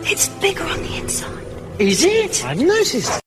It's bigger on the inside. Is it? I've noticed.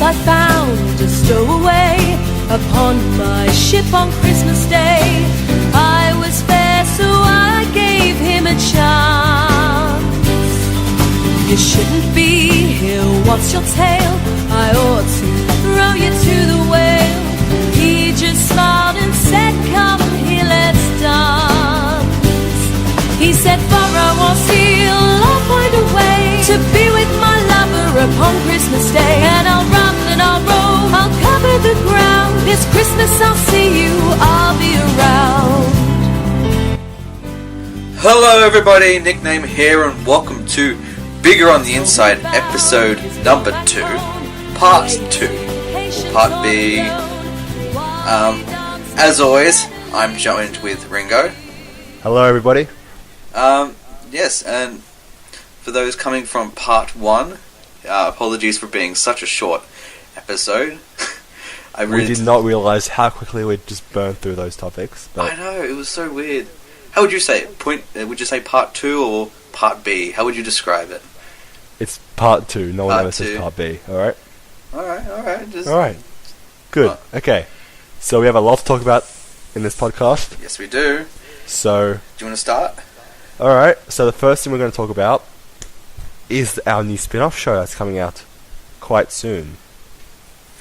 I found a stowaway upon my ship on Christmas Day. I was fair, so I gave him a chance. You shouldn't be here, what's your tale? I ought to throw you to the whale. He just smiled and said, come here, let's dance. He said, for I was here, I'll find a way to be with my lover upon Christmas Day. And I'll run and I'll roll, I'll cover the ground. This Christmas I'll see you, I'll be around. Hello everybody, Nickname here and welcome to Bigger on the Inside episode number 2, part 2, or part B. As always, I'm joined with Ringo. Hello everybody. Yes, and for those coming from part 1, apologies for being such a short episode. We did not realise how quickly we'd just burned through those topics. But I know, it was so weird. How would you say it? Would you say part 2 or part B? How would you describe it? it's part 2, no one Part ever says 2. part B, alright? Alright. Alright, good, okay. So we have a lot to talk about in this podcast. Yes, we do. So, Do you want to start? alright, so the first thing we're going to talk about is our new spin-off show that's coming out quite soon.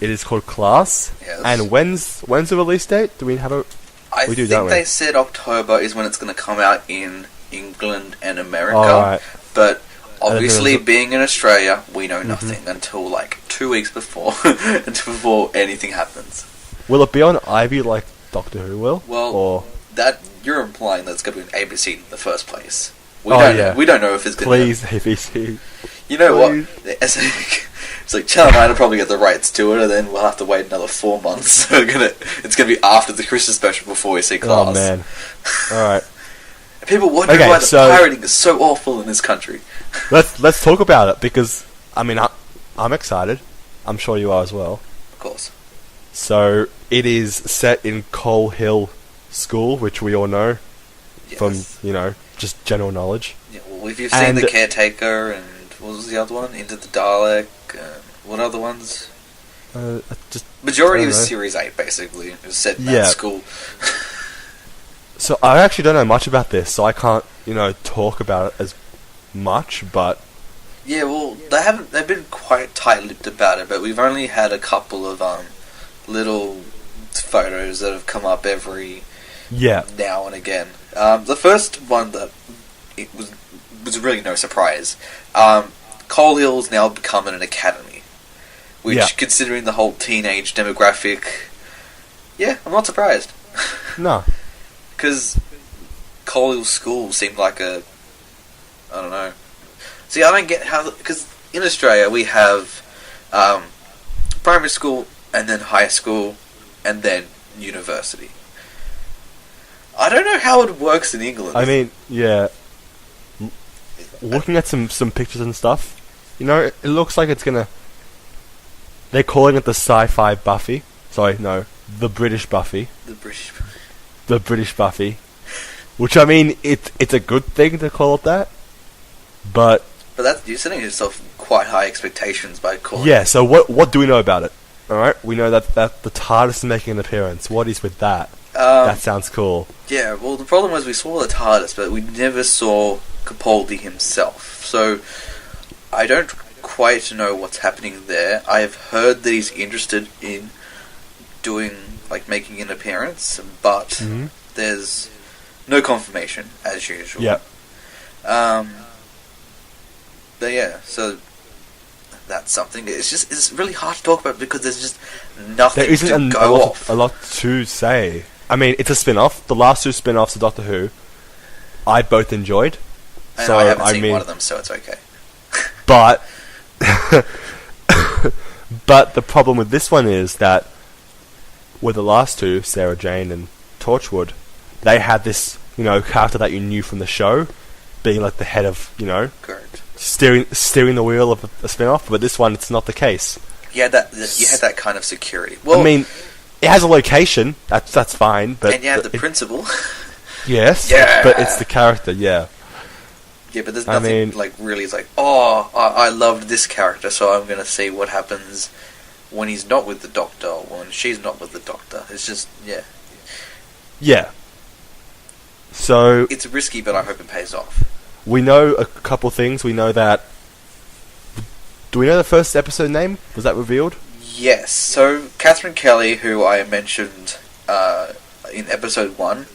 It is called Class. Yes. And when's the release date? Do we have a... I We do, think don't we? they said October is when it's going to come out in England and America. Alright. But then obviously, there's a- being in Australia, we know nothing until like 2 weeks before, until before anything happens. Will it be on Ivy like Doctor Who will? Well, or that you're implying that it's going to be an ABC in the first place. We Oh, don't yeah. know. We don't know if it's going to. please, ABC. You know please. what? It's like Channel 9 will probably get the rights to it, and then we'll have to wait another 4 months. So it's gonna be after the Christmas special before we see Class. Oh man. Alright. People wonder Okay, why the so- pirating is so awful in this country. Let's talk about it because I'm excited. I'm sure you are as well. Of course. So it is set in Coal Hill School, which we all know from just general knowledge. Yeah, well, if you've seen And- The Caretaker and what was the other one? Into the Dalek. What other ones? Majority I of don't know. Series 8, basically. It was set in Yeah. that school. So I actually don't know much about this, so I can't talk about it as much. But Yeah, well, they've been quite tight-lipped about it, but we've only had a couple of little photos that have come up every yeah, now and again. The first one that it was really no surprise. Coal Hill's now becoming an academy, which, Yeah. considering the whole teenage demographic, yeah, I'm not surprised. no, Because Coal Hill School seemed like I don't know. See, I don't get how, because in Australia we have primary school, and then high school, and then university. I don't know how it works in England. I mean, yeah. Looking at some pictures and stuff, it looks like it's gonna. They're calling it the Sci-Fi Buffy. Sorry, no, the British Buffy. the British. The British Buffy, which it's a good thing to call it that, but But you're setting yourself quite high expectations by calling yeah. So what do we know about it? All right, we know that the TARDIS is making an appearance. What is with that? That sounds cool. Yeah, well, the problem was we saw the TARDIS, but we never saw Capaldi himself. So I don't quite know what's happening there. I've heard that he's interested in making an appearance, but there's no confirmation, as usual. Yeah. But yeah, so that's something. It's really hard to talk about because there's just nothing There isn't to go off. a lot to say. I mean, it's a spin-off. The last 2 spin-offs of Doctor Who, I both enjoyed. And So, I haven't I seen mean- one of them, so it's okay. But but the problem with this one is that with the last two, Sarah Jane and Torchwood, they had this, character that you knew from the show, being like the head of, Correct. steering the wheel of a spin-off. But this one, it's not the case. You had that kind of security. Well, I mean, it has a location. That's fine. But and you have the principal. yes, Yeah. but it's the character. Yeah. Yeah, but there's I nothing mean- really. It's like, oh, I loved this character, so I'm gonna see what happens when he's not with the Doctor, or when she's not with the Doctor. It's just, yeah, Yeah. So it's risky, but I hope it pays off. we know a couple things. We know that. Do we know the first episode name? Was that revealed? Yes. So Catherine Kelly, who I mentioned in episode 1,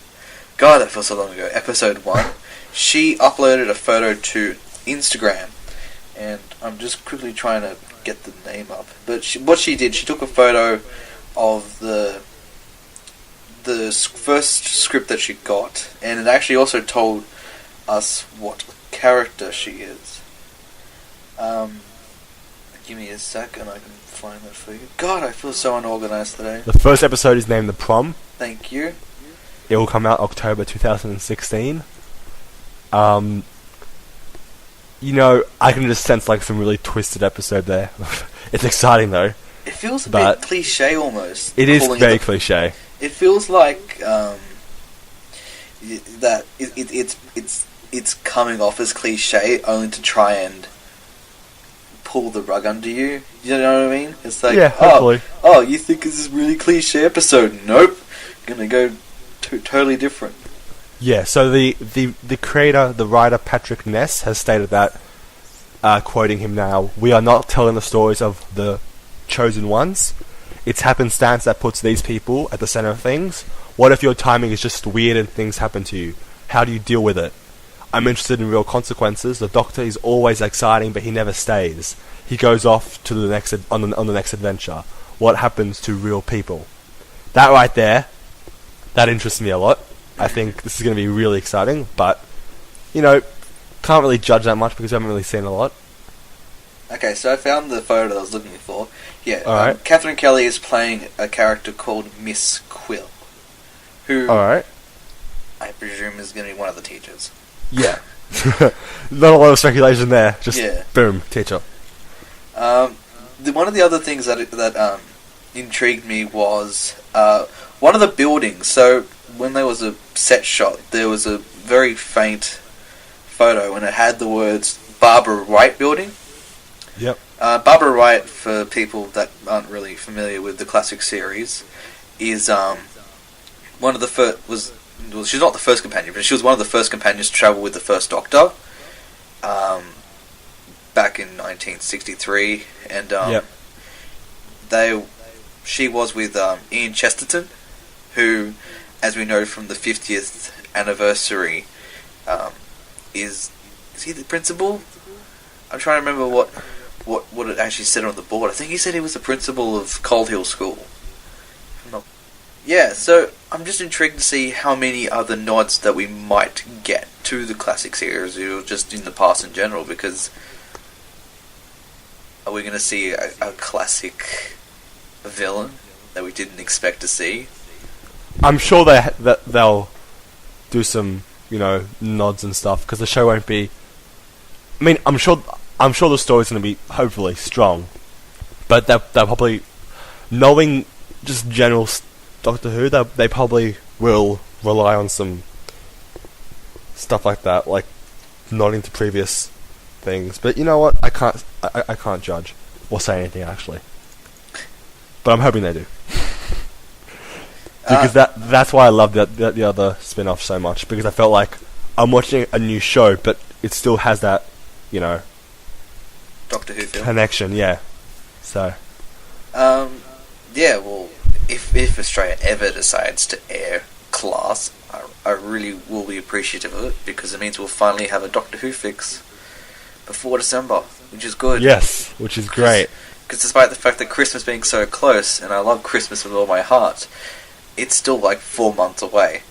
God, that feels so long ago. Episode 1, she uploaded a photo to Instagram, and I'm just quickly trying to get the name up. But what she did, she took a photo of the first script that she got, and it actually also told us what character she is. Give me a sec and I can find that for you. God, I feel so unorganized today. The first episode is named The Prom. Thank you. It will come out October 2016. I can just sense like some really twisted episode there. It's exciting though. It feels a But bit cliche almost. It is calling very the- cliche. It feels like that it's coming off as cliche only to try and pull the rug under you. You know what I mean? It's like, Yeah, hopefully. oh, you think this is a really cliche episode? Nope, gonna go totally different. Yeah, so the creator, the writer Patrick Ness has stated that, quoting him now, "We are not telling the stories of the chosen ones. It's happenstance that puts these people at the center of things. What if your timing is just weird and things happen to you? How do you deal with it? I'm interested in real consequences. The Doctor is always exciting, but he never stays. He goes off to the next on the next adventure. What happens to real people?" That right there, that interests me a lot. I think this is going to be really exciting, but can't really judge that much because I haven't really seen a lot. Okay, so I found the photo that I was looking for. Yeah, Alright. Catherine Kelly is playing a character called Miss Quill, who All right. I presume is going to be one of the teachers. Yeah. Not a lot of speculation there. Just Yeah. boom, teacher. One of the other things that intrigued me was one of the buildings. So when there was a set shot, there was a very faint photo, and it had the words Barbara Wright Building. Yep. Barbara Wright, for people that aren't really familiar with the classic series, is one of the first. Well, she's not the first companion, but she was one of the first companions to travel with the first Doctor. Back in 1963, and Yep. she was with Ian Chesterton, who, as we know from the 50th anniversary, is he the principal? I'm trying to remember what it actually said on the board. I think he said he was the principal of Cold Hill School. Yeah, so I'm just intrigued to see how many other nods that we might get to the classic series, or just in the past in general, because are we going to see a classic villain that we didn't expect to see? I'm sure that they'll do some, nods and stuff because the show won't be. I mean, I'm sure the story's going to be hopefully strong, but they'll probably, knowing just general Doctor Who, they probably will rely on some stuff like that, like nodding to previous things. But you know what? I can't judge or say anything actually. But I'm hoping they do. Because that's why I love the other spin-off so much, because I felt like I'm watching a new show, but it still has that, Doctor Who film. connection. Yeah. So. Yeah, well, if Australia ever decides to air Class, I really will be appreciative of it, because it means we'll finally have a Doctor Who fix before December, which is good. Yes, which is great. Because despite the fact that Christmas being so close, and I love Christmas with all my heart, it's still like 4 months away.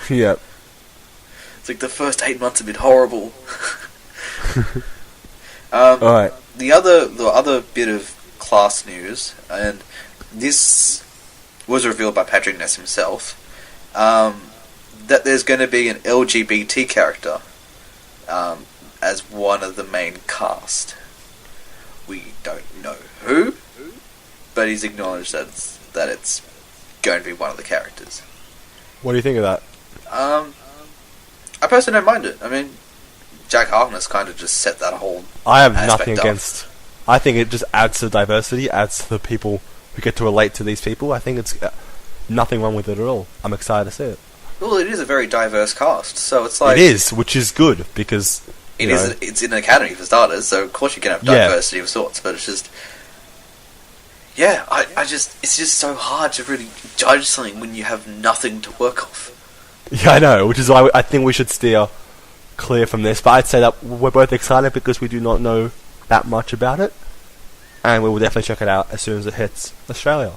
Yep. It's like the first 8 months have been horrible. Alright. The other bit of class news, and this was revealed by Patrick Ness himself, that there's going to be an LGBT character as one of the main cast. We don't know who, but he's acknowledged that it's going to be one of the characters. What do you think of that? I personally don't mind it. I mean, Jack Harkness kind of just set that whole I have aspect nothing up. against... I think it just adds to the diversity, adds to the people who get to relate to these people. I think it's nothing wrong with it at all. I'm excited to see it. Well, it is a very diverse cast, so it's like... It is, which is good, because... It's in an academy for starters, so of course you can have diversity of sorts, but it's just... Yeah, it's just so hard to really judge something when you have nothing to work off. Yeah, I know, which is why I think we should steer clear from this, but I'd say that we're both excited because we do not know that much about it, and we will definitely check it out as soon as it hits Australia.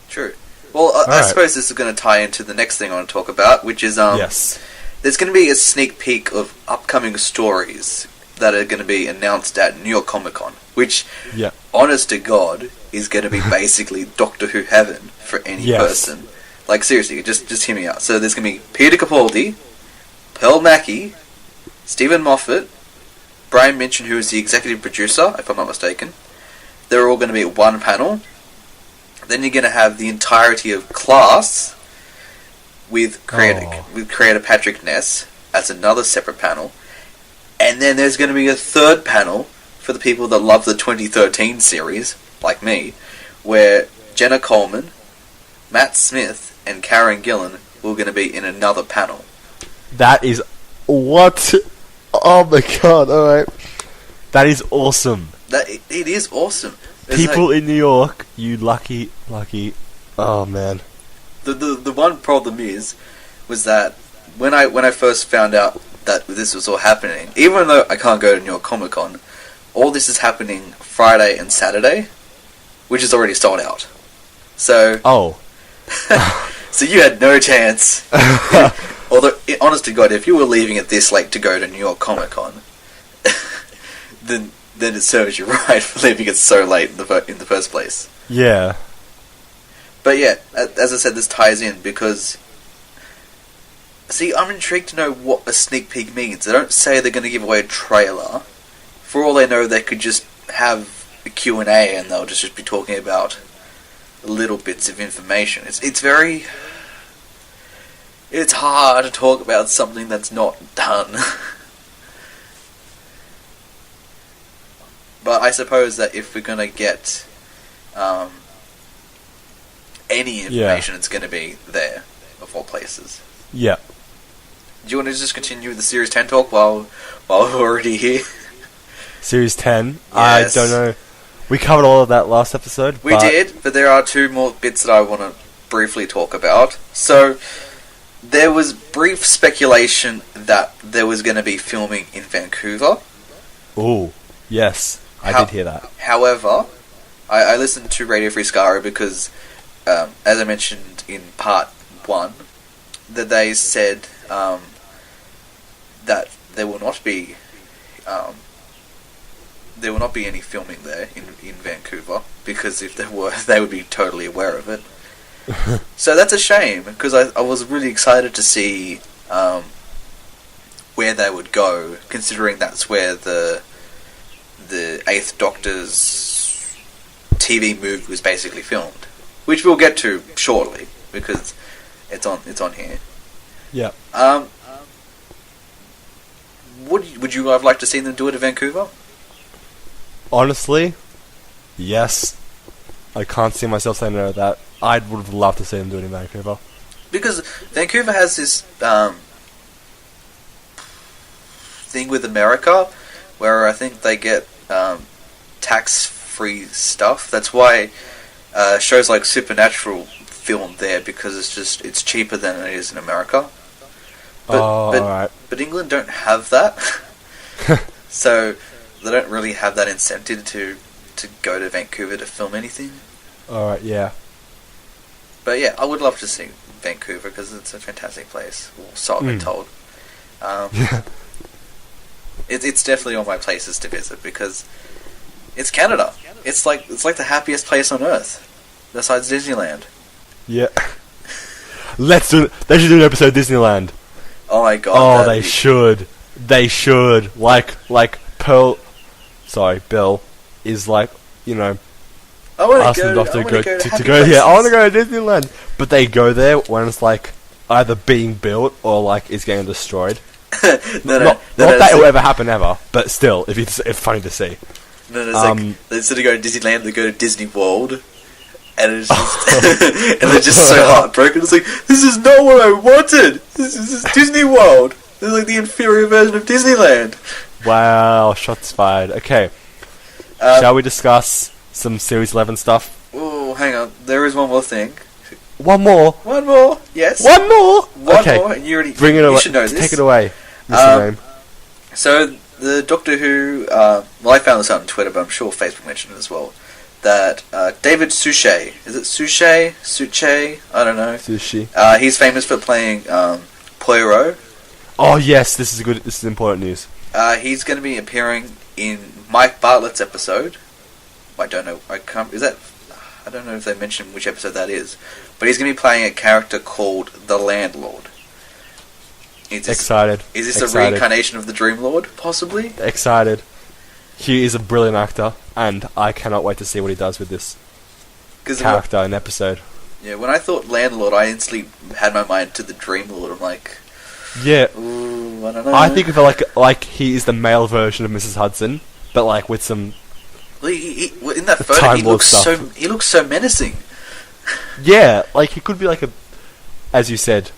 True. Well, I suppose this is going to tie into the next thing I want to talk about, which is yes. There's going to be a sneak peek of upcoming stories that are going to be announced at New York Comic Con, which, honest to God, is going to be basically Doctor Who heaven for any person. Like, seriously, just hear me out. So there's going to be Peter Capaldi, Pearl Mackie, Stephen Moffat, Brian Minchin, who is the executive producer, if I'm not mistaken. They're all going to be at one panel. Then you're going to have the entirety of Class with creator Patrick Ness as another separate panel. And then there's going to be a third panel for the people that love the 2013 series, like me, where Jenna Coleman, Matt Smith, and Karen Gillan were going to be in another panel. That is... What? Oh my god, alright. That is awesome. It is awesome. People in New York, you lucky... Oh man. The one problem was that when I first found out that this was all happening, even though I can't go to New York Comic Con, all this is happening Friday and Saturday, which is already sold out. So... Oh. So you had no chance. Although, honest to God, if you were leaving it this late to go to New York Comic Con, then it serves you right for leaving it so late in the first place. Yeah. But yeah, as I said, this ties in because... See, I'm intrigued to know what a sneak peek means. They don't say they're going to give away a trailer. For all they know, they could just have a Q&A and they'll just be talking about little bits of information. It's very... It's hard to talk about something that's not done. But I suppose that if we're going to get any information, it's going to be there, of all places. Yeah. Do you want to just continue with the Series 10 talk while we're already here? Series 10? Yes. I don't know. We covered all of that last episode. We did, but there are two more bits that I want to briefly talk about. So, there was brief speculation that there was going to be filming in Vancouver. Ooh, yes. I did hear that. However, I listened to Radio Free Skaro because, as I mentioned in part 1, that they said that there will not be any filming there in Vancouver, because if there were, they would be totally aware of it. So that's a shame, because I was really excited to see where they would go, considering that's where the 8th Doctor's TV movie was basically filmed, which we'll get to shortly because it's on here. Yeah. Would you have liked to see them do it in Vancouver? Honestly, yes. I can't see myself saying no to that. I would have loved to see them do it in Vancouver. Because Vancouver has this thing with America where I think they get tax-free stuff. That's why shows like Supernatural filmed there, because it's cheaper than it is in America. But England don't have that. So they don't really have that incentive to go to Vancouver to film anything. Alright, yeah. But yeah, I would love to see Vancouver because it's a fantastic place. So I've been told. It's definitely on my places to visit because it's Canada. It's like the happiest place on earth, besides Disneyland. Yeah. They should do an episode of Disneyland. Oh my god. Oh, they should. They should. Like Bill is like, you know, I want asking to the doctor go to go here. I want to go to Disneyland. But they go there when it's like either being built or like is getting destroyed. Not that it will ever happen ever, but still, it's funny to see. No, it's like instead of going to Disneyland, they go to Disney World, and it's just and they're just so heartbroken. It's like, this is not what I wanted. This is Disney World. This is like the inferior version of Disneyland. Wow, shots fired. Okay, shall we discuss some Series 11 stuff? Oh, hang on. There is one more thing. One more. One more. Yes. One more. One okay. more. And you already bring it away. You should know this. Take it away. So the Doctor Who, well, I found this out on Twitter, but I'm sure Facebook mentioned it as well. That David Suchet, is it Suchet? I don't know. Sushi. He's famous for playing Poirot. Oh yes, this is good. This is important news. He's going to be appearing in Mike Bartlett's episode. I don't know. I don't know if they mentioned which episode that is, but he's going to be playing a character called the Landlord. Excited. Is this a reincarnation of the Dream Lord, possibly? Excited. He is a brilliant actor, and I cannot wait to see what he does with this character in episode. Yeah, when I thought Landlord, I instantly had my mind to the Dream Lord. I'm like, yeah, ooh, I don't know. I think of it like he is the male version of Mrs. Hudson, but like with some. In that photo, he looks so menacing. Yeah, like he could be like a, as you said,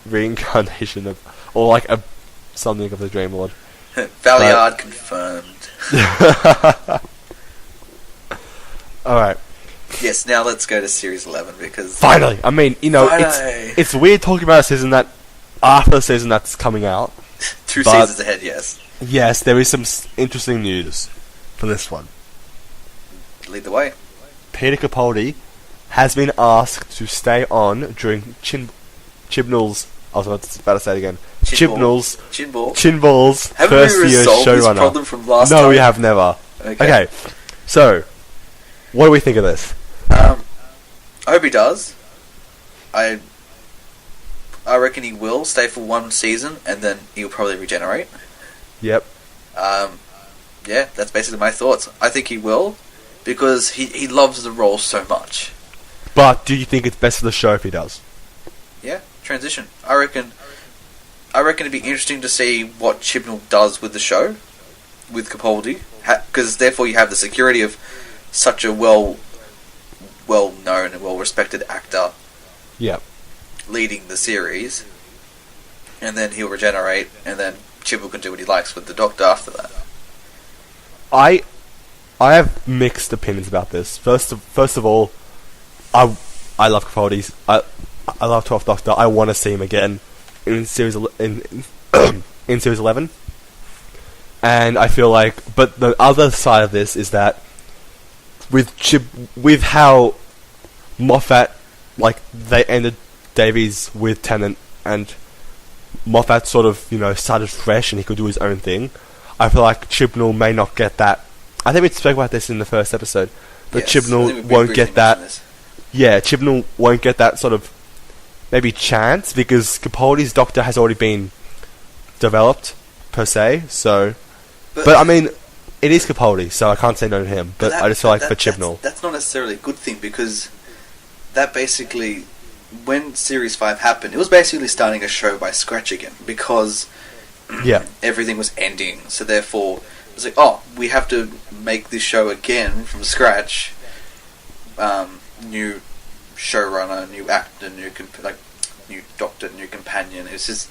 reincarnation of, or like a something of the Dream Lord. Valiard confirmed. Alright. Yes, now let's go to Series 11 because... Finally! I mean, you know, it's weird talking about a season that, after the season that's coming out. 2 seasons ahead, yes. Yes, there is some interesting news for this one. Lead the way. Peter Capaldi has been asked to stay on during Chibnall's... I was about to say it again. Chibnall's first year showrunner. This problem from last time? We have never. Okay, so what do we think of this? I hope he does. I reckon he will stay for 1 season and then he'll probably regenerate. Yep. Yeah, that's basically my thoughts. I think he will because he loves the role so much. But do you think it's best for the show if he does? Yeah, transition. I reckon it'd be interesting to see what Chibnall does with the show, with Capaldi, because therefore you have the security of such a well-known and well-respected actor. Yep. Leading the series, and then he'll regenerate, and then Chibnall can do what he likes with the Doctor after that. I have mixed opinions about this. First of all, I love Capaldi's. I love 12th Doctor. I want to see him again in series in series 11. And I feel like, but the other side of this is that with how Moffat, like, they ended Davies with Tennant, and Moffat sort of, you know, started fresh and he could do his own thing. I feel like Chibnall may not get that. I think we spoke about this in the first episode, but yes, Chibnall won't get that. Yeah, Chibnall won't get that sort of maybe chance because Capaldi's Doctor has already been developed per se. So, but I mean, it is Capaldi, so I can't say no to him. But I just feel like for Chibnall, that's not necessarily a good thing because that basically, when Series 5 happened, it was basically starting a show by scratch again because everything was ending. So therefore, it's like, oh, we have to make this show again from scratch. New showrunner, new actor, new Doctor, new companion. It's just,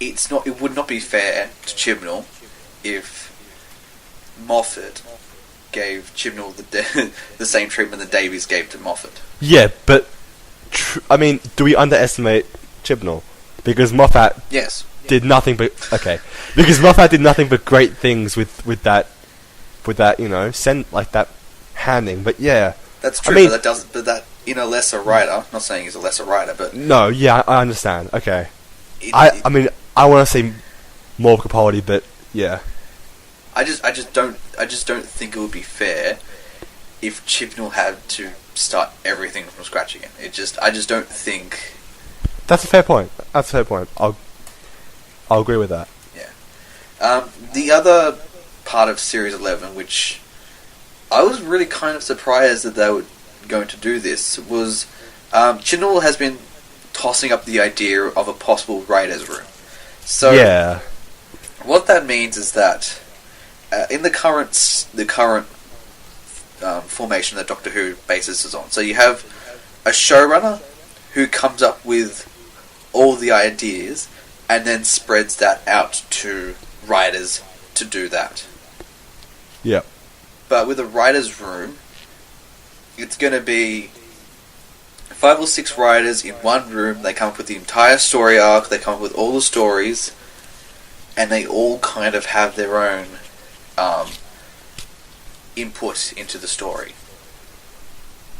it would not be fair to Chibnall if Moffat gave Chibnall the same treatment that Davies gave to Moffat. Yeah, but I mean, do we underestimate Chibnall? Because Moffat did nothing but because Moffat did nothing but great things with that you know that handing. But yeah, that's true. But that in a lesser writer. Not saying he's a lesser writer, but no, yeah, I understand. Okay, I mean, I want to see more quality, but yeah. I just don't think it would be fair if Chibnall had to start everything from scratch again. I just don't think. That's a fair point. I'll agree with that. Yeah. The other part of Series 11, which I was really kind of surprised that they were going to do this, was Chibnall has been tossing up the idea of a possible writers' room. So yeah. What that means is that in the current formation that Doctor Who bases is on, so you have a showrunner who comes up with all the ideas and then spreads that out to writers to do that. Yeah. But with a writer's room, it's going to be 5 or 6 writers in one room. They come up with the entire story arc, they come up with all the stories, and they all kind of have their own input into the story.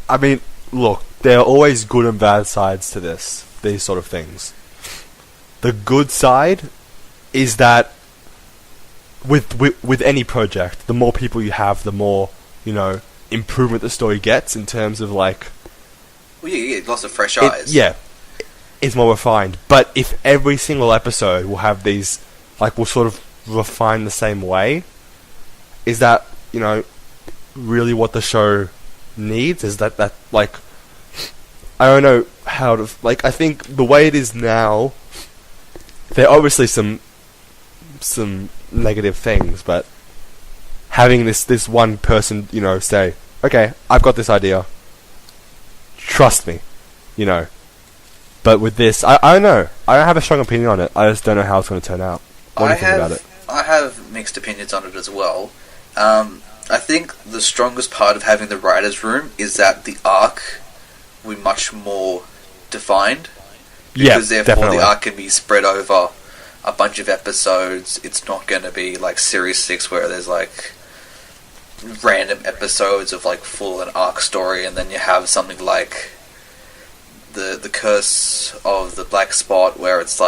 I mean, look, there are always good and bad sides to these sort of things. The good side is that with any project, the more people you have, the more, improvement the story gets in terms of, like... Well, yeah, you get lots of fresh eyes. Yeah, it's more refined. But if every single episode will have these, will sort of refine the same way, is that, really what the show needs? Is that I don't know how to... I think the way it is now, there are obviously some negative things, but having this one person, say, okay, I've got this idea, trust me, But with this, I don't know. I don't have a strong opinion on it. I just don't know how it's going to turn out. What do you think about it? I have mixed opinions on it as well. I think the strongest part of having the writer's room is that the arc will be much more defined. Because therefore definitely. The arc can be spread over a bunch of episodes. It's not going to be like Series 6 where there's random episodes of full an arc story, and then you have something like the Curse of the Black Spot where it's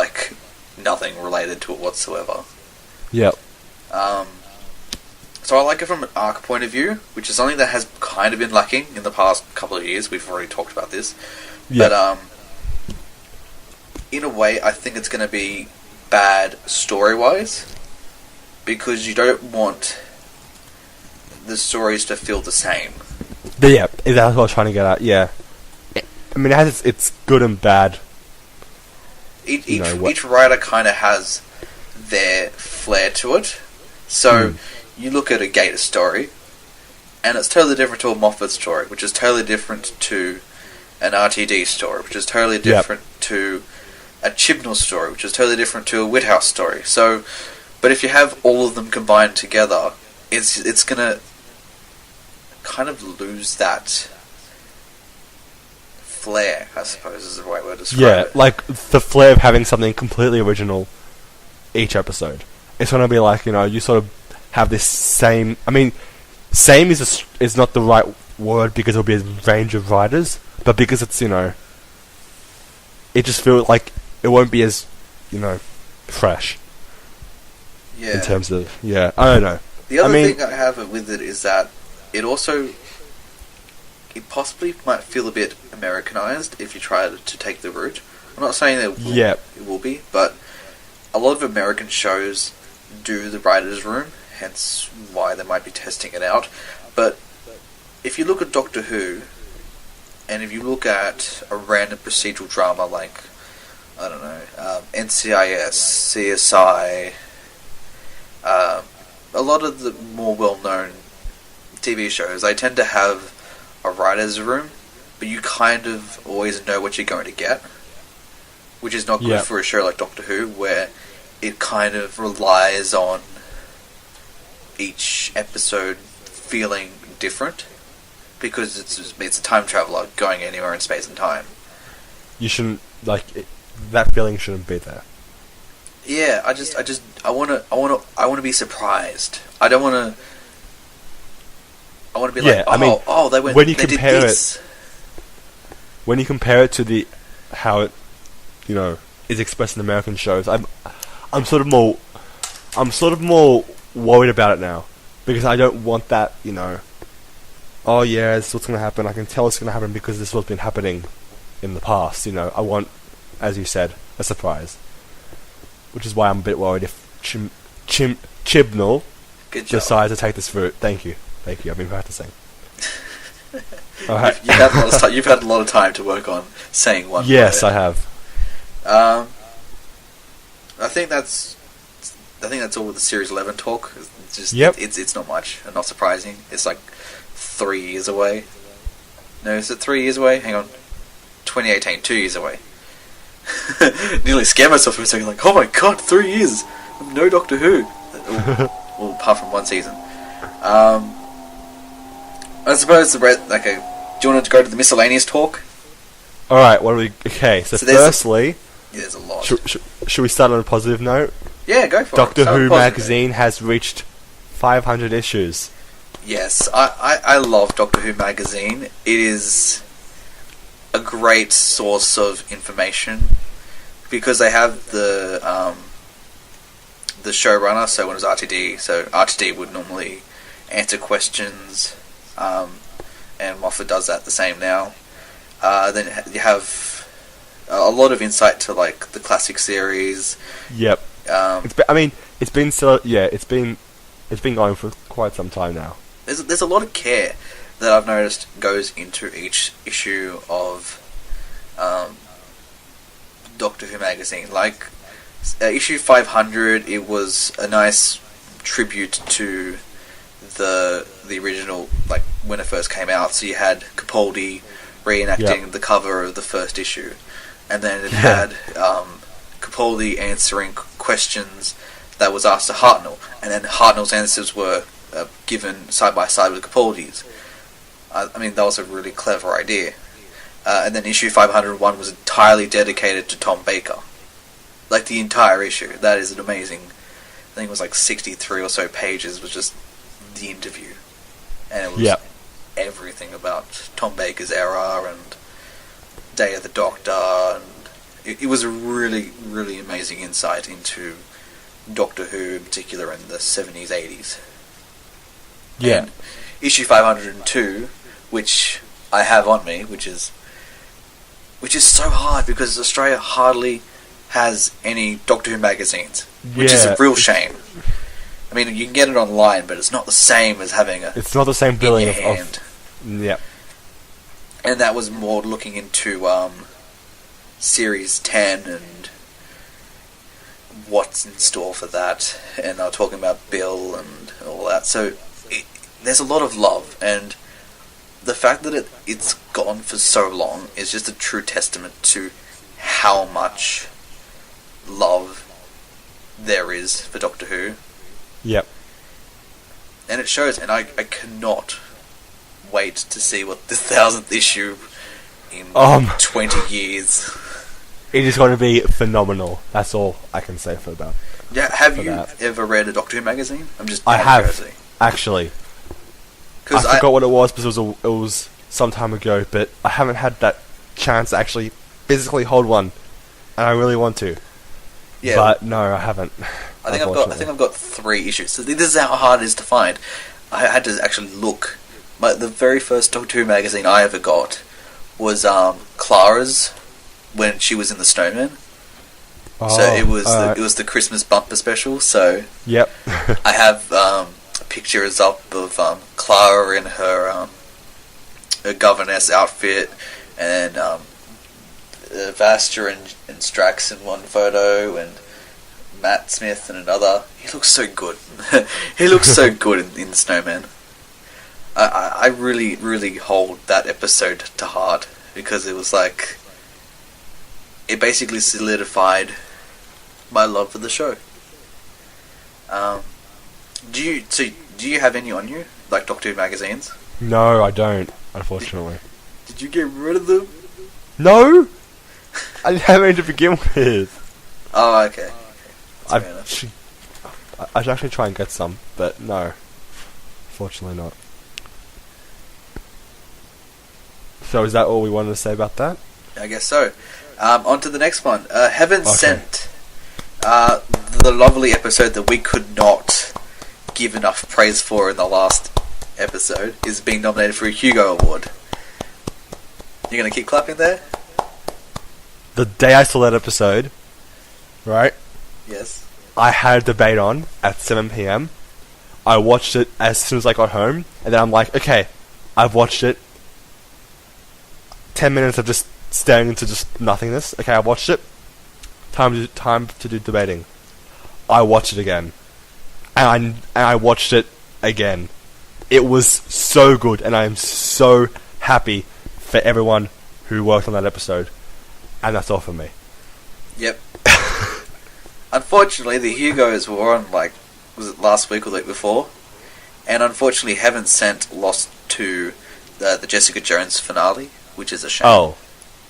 nothing related to it whatsoever. Yep. So I like it from an arc point of view, which is something that has kind of been lacking in the past couple of years. We've already talked about this. Yep. But in a way, I think it's going to be bad story-wise, because you don't want the stories to feel the same. Yeah, that's what I was trying to get at, yeah. I mean, it has its good and bad. Each writer kind of has their flair to it. So, you look at a Gator story, and it's totally different to a Moffat story, which is totally different to an RTD story, which is totally different to a Chibnall story, which is totally different to a Whithouse story. So, but if you have all of them combined together, it's gonna kind of lose that flair, I suppose is the right word to describe it. Yeah, the flair of having something completely original each episode. It's gonna be you sort of have this same... I mean, same is not the right word because it'll be a range of writers, but because it's, it just feels like it won't be as, fresh. Yeah. In terms of... Yeah, I don't know. The other thing I have with it is that it also... It possibly might feel a bit Americanized if you try to take the route. I'm not saying that it will be, but a lot of American shows do the writer's room, hence why they might be testing it out. But if you look at Doctor Who, and if you look at a random procedural drama like, I don't know, NCIS, CSI, a lot of the more well-known TV shows, they tend to have a writer's room, but you kind of always know what you're going to get, which is not good for a show like Doctor Who, where it kind of relies on each episode feeling different, because it's a time traveler going anywhere in space and time. You shouldn't that feeling shouldn't be there. Yeah, I want to be surprised. I don't want to. I want to be they went. When you they compare did this. When you compare it to how it, is expressed in American shows, I'm sort of more I'm sort of more worried about it now because I don't want that. Oh yeah, this is what's going to happen. I can tell it's going to happen because this is what's been happening in the past. I want, as you said, a surprise, which is why I'm a bit worried if Chibnall decides to take this route. Thank you. I've been practicing. All right. You've had a lot of time to work on saying one. Yes, I have. I think that's all with the Series 11 talk. It's just it's not much and not surprising. It's like 3 years away. No, is it 3 years away? Hang on, 2018, 2 years away. Nearly scared myself for a second. Like, oh my god, 3 years of no Doctor Who. Well, apart from one season. I suppose okay. Do you want to go to the miscellaneous talk? All right. What do we? Okay. So firstly, there's a lot. Should we start on a positive note? Yeah, go for it. Doctor Who magazine has reached 500 issues. Yes, I love Doctor Who magazine. It is a great source of information because they have the showrunner. So when it was RTD, so RTD would normally answer questions, and Moffat does that the same now. Then you have a lot of insight to like the classic series. Yep. It's been going for quite some time now. There's a lot of care that I've noticed goes into each issue of Doctor Who magazine. Like issue 500, it was a nice tribute to the original, like when it first came out. So you had Capaldi reenacting the cover of the first issue, and then it had Capaldi answering questions that was asked to Hartnell, and then Hartnell's answers were given side by side with Capaldi's. I mean, that was a really clever idea. And then issue 501 was entirely dedicated to Tom Baker. Like the entire issue. That is an amazing. I think it was like 63 or so pages was just the interview, and it was everything about Tom Baker's era and Day of the Doctor, and it was a really, really amazing insight into Doctor Who, in particular in the 70s, 80s. Yeah. And issue 502, which I have on me, which is so hard because Australia hardly has any Doctor Who magazines, which is a real shame. I mean, you can get it online, but it's not the same as having It's not the same feeling of Yep. And that was more looking into Series 10 and what's in store for that, and they were talking about Bill and all that. So there's a lot of love, and the fact that it's gone for so long is just a true testament to how much love there is for Doctor Who. Yep. And it shows, and I cannot wait to see what the 1000th issue in 20 years. It is going to be phenomenal. That's all I can say for that. Yeah, have you ever read a Doctor Who magazine? I have, actually. I forgot what it was because it was some time ago, but I haven't had that chance to actually physically hold one, and I really want to. Yeah, but no, I haven't. I think I've got 3 issues. So this is how hard it is to find. I had to actually look. The very first Doctor Who magazine I ever got was Clara's, when she was in the Snowman. So it was the Christmas bumper special. So yep. I have pictures up of Clara in her governess outfit, and Vaster and Strax in one photo, and Matt Smith in another. He looks so good. He looks so good in the Snowman. I really, really hold that episode to heart because it was like it basically solidified my love for the show. Do you have any on you, like Doctor Who magazines? No, I don't, unfortunately. Did you get rid of them? No, I didn't have any to begin with. Oh, okay. I should actually try and get some, but no, fortunately not. So is that all we wanted to say about that? I guess so. On to the next one. Heaven Sent. The lovely episode that we could not give enough praise for in the last episode is being nominated for a Hugo Award. You're gonna keep clapping there? The day I saw that episode, right? Yes. I had a debate on at 7 p.m. I watched it as soon as I got home, and then I'm like, okay, I've watched it. 10 minutes of just staring into just nothingness. Okay, I watched it. Time to do debating. I watched it again, and I watched it again. It was so good, and I am so happy for everyone who worked on that episode. And that's all for me. Yep. Unfortunately, the Hugos were on, like, was it last week or the week before? And unfortunately, Heaven Sent lost to the Jessica Jones finale, which is a shame. Oh.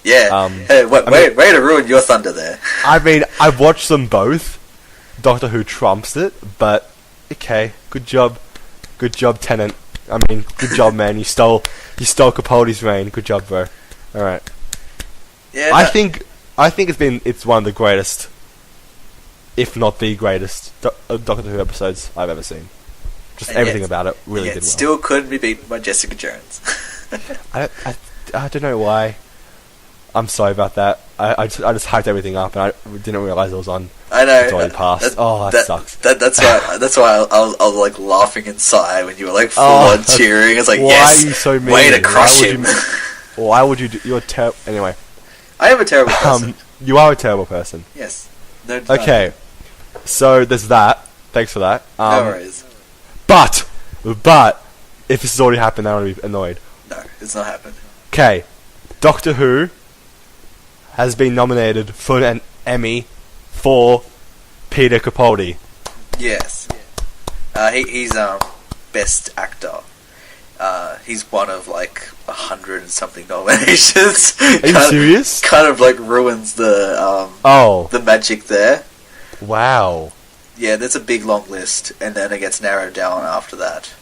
Yeah. Hey, way to ruin your thunder there. I mean, I've watched them both. Doctor Who trumps it, but okay, good job, Tennant. I mean, good job, man. You stole Capaldi's reign. Good job, bro. All right. Yeah. I think it's one of the greatest, if not the greatest, Doctor Who episodes I've ever seen. Just everything about it really did well. Still couldn't be beaten by Jessica Jones. I don't know why. I'm sorry about that. I just hyped everything up, and I didn't realize it was on. I know. It's already passed. That sucks. That's why I was like laughing inside when you were like full on cheering. It's like, why yes, are you so mean? way to crush him. Why would you do? You're terrible. Anyway, I am a terrible person. You are a terrible person. Yes. No denying. Okay. So there's that. Thanks for that. No worries. But if this has already happened, I'm gonna be annoyed. No, it's not happened. Okay, Doctor Who has been nominated for an Emmy for Peter Capaldi. Yes. He's best actor. He's one of like 100 and something nominations. Are you serious? Kind of like ruins the the magic there. Wow. Yeah, there's a big long list, and then it gets narrowed down after that.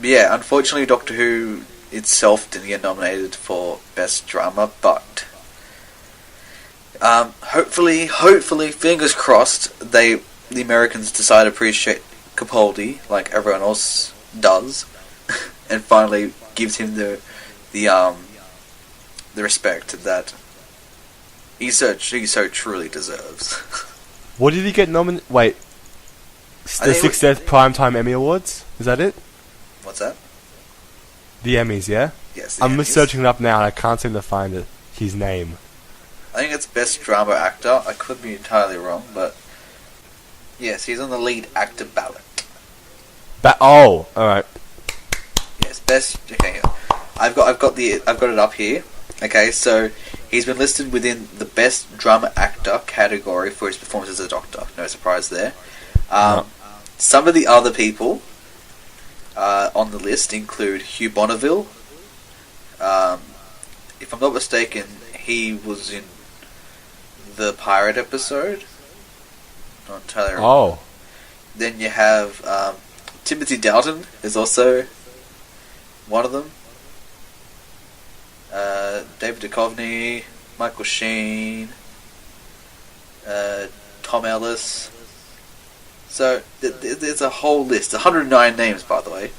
Yeah, unfortunately, Doctor Who itself didn't get nominated for Best Drama, but hopefully, fingers crossed, the Americans decide to appreciate Capaldi like everyone else does, and finally gives him the respect that he so truly deserves. What did he get nominated? Wait, the 60th Primetime Emmy Awards? Is that it? What's that? The Emmys, yeah? Yes. I'm Emmys. searching it up now and I can't seem to find it. His name. I think it's Best Drama Actor. I could be entirely wrong, but yes, he's on the lead actor ballot. Alright. Yes, best. Okay, I've got it up here. Okay, so he's been listed within the Best Drama Actor category for his performance as a Doctor. No surprise there. No. Some of the other people on the list include Hugh Bonneville. If I'm not mistaken, he was in the pirate episode. Not entirely wrong. Oh. Then you have Timothy Dalton is also one of them. David Duchovny, Michael Sheen, Tom Ellis. So there's a whole list. 109 names, by the way.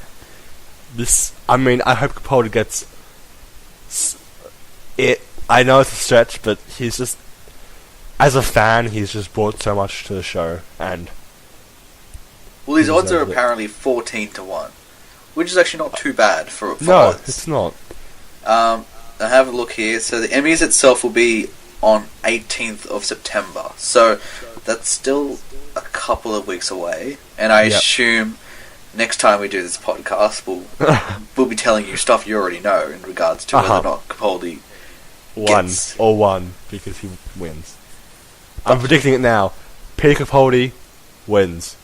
I hope Capaldi gets it. I know it's a stretch, but he's just, as a fan, he's just brought so much to the show, and well, his odds are apparently 14-1, which is actually not too bad for no, odds. it's not. I have a look here. So the Emmys itself will be on 18th of September. So that's still a couple of weeks away, and I assume next time we do this podcast, we'll be telling you stuff you already know in regards to whether or not Capaldi won because he wins. I'm predicting it now. Peter Capaldi wins.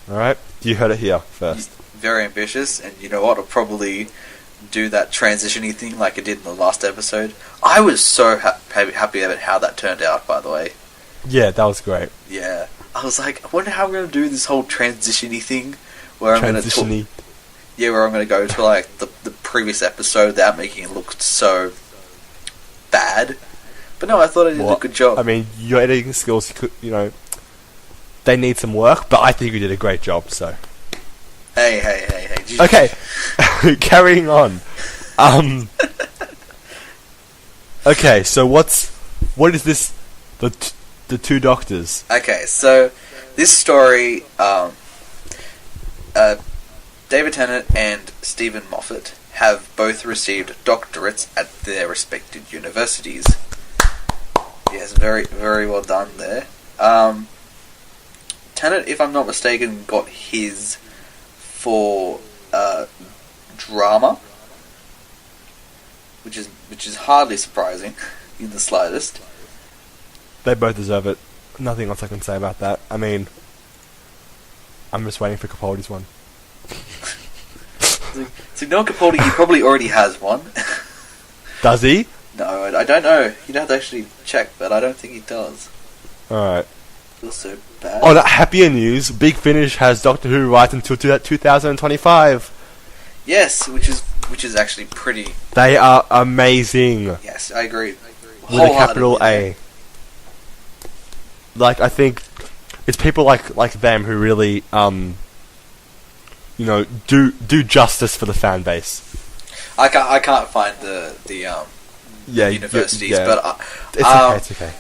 Alright? You heard it here first. Very ambitious, and you know what? I'll probably do that transition-y thing like I did in the last episode. I was so happy about how that turned out, by the way. Yeah, that was great. Yeah. I was like, I wonder how I'm going to do this whole transition-y thing where I'm going to talk... Yeah, where I'm going to go to like the previous episode without making it look so bad. But no, I thought I did a good job. I mean, your editing skills, they need some work, but I think you did a great job, so. Hey. Okay, carrying on. Okay, so what is this, the two doctors? Okay, so this story, David Tennant and Stephen Moffat have both received doctorates at their respected universities. Yes, very, very well done there. Tennant, if I'm not mistaken, got his for drama, which is hardly surprising in the slightest. They both deserve it. Nothing else I can say about that. I mean, I'm just waiting for Capaldi's one. So Noah Capaldi, he probably already has one. Does he? No, I don't know. You'd have to actually check, but I don't think he does. Alright. Feels so bad. On happier news, Big Finish has Doctor Who right until 2025. Yes, which is actually pretty. They are amazing. Yes, I agree. With a capital A. Like, I think it's people like them who really, do justice for the fan base. I can't find the universities, but it's okay.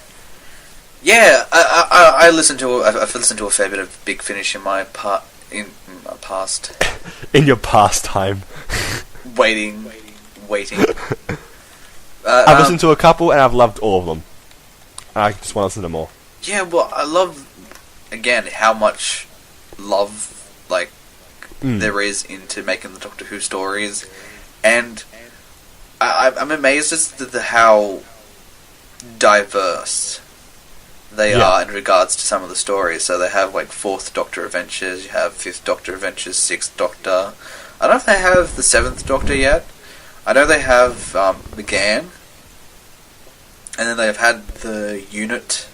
Yeah, I've listened to a fair bit of Big Finish in my past. In your pastime. waiting. I've listened to a couple and I've loved all of them. I just want to listen to more. Yeah, well, I love again how much love there is into making the Doctor Who stories, and I'm amazed as to how diverse they are in regards to some of the stories. So they have Fourth Doctor adventures, you have Fifth Doctor adventures, Sixth Doctor. I don't know if they have the Seventh Doctor yet. I know they have McGann, and then they've had the Unit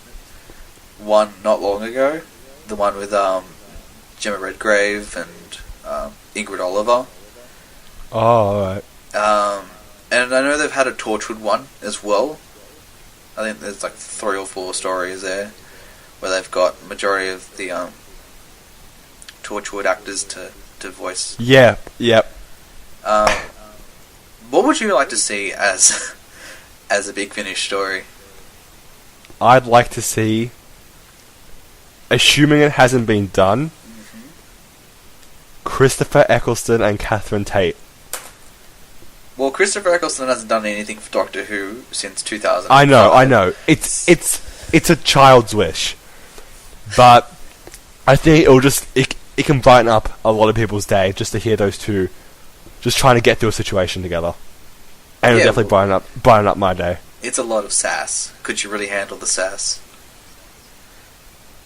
one not long ago, the one with Gemma Redgrave and Ingrid Oliver. Oh, alright. And I know they've had a Torchwood one as well. I think there's 3 or 4 stories there where they've got majority of the Torchwood actors to voice. Yeah, yep. What would you like to see as a Big Finish story? I'd like to see, assuming it hasn't been done, Christopher Eccleston and Catherine Tate. Well, Christopher Eccleston hasn't done anything for Doctor Who since 2000. I know. It's a child's wish, but I think it can brighten up a lot of people's day just to hear those two just trying to get through a situation together, and it'll definitely brighten up my day. It's a lot of sass. Could you really handle the sass?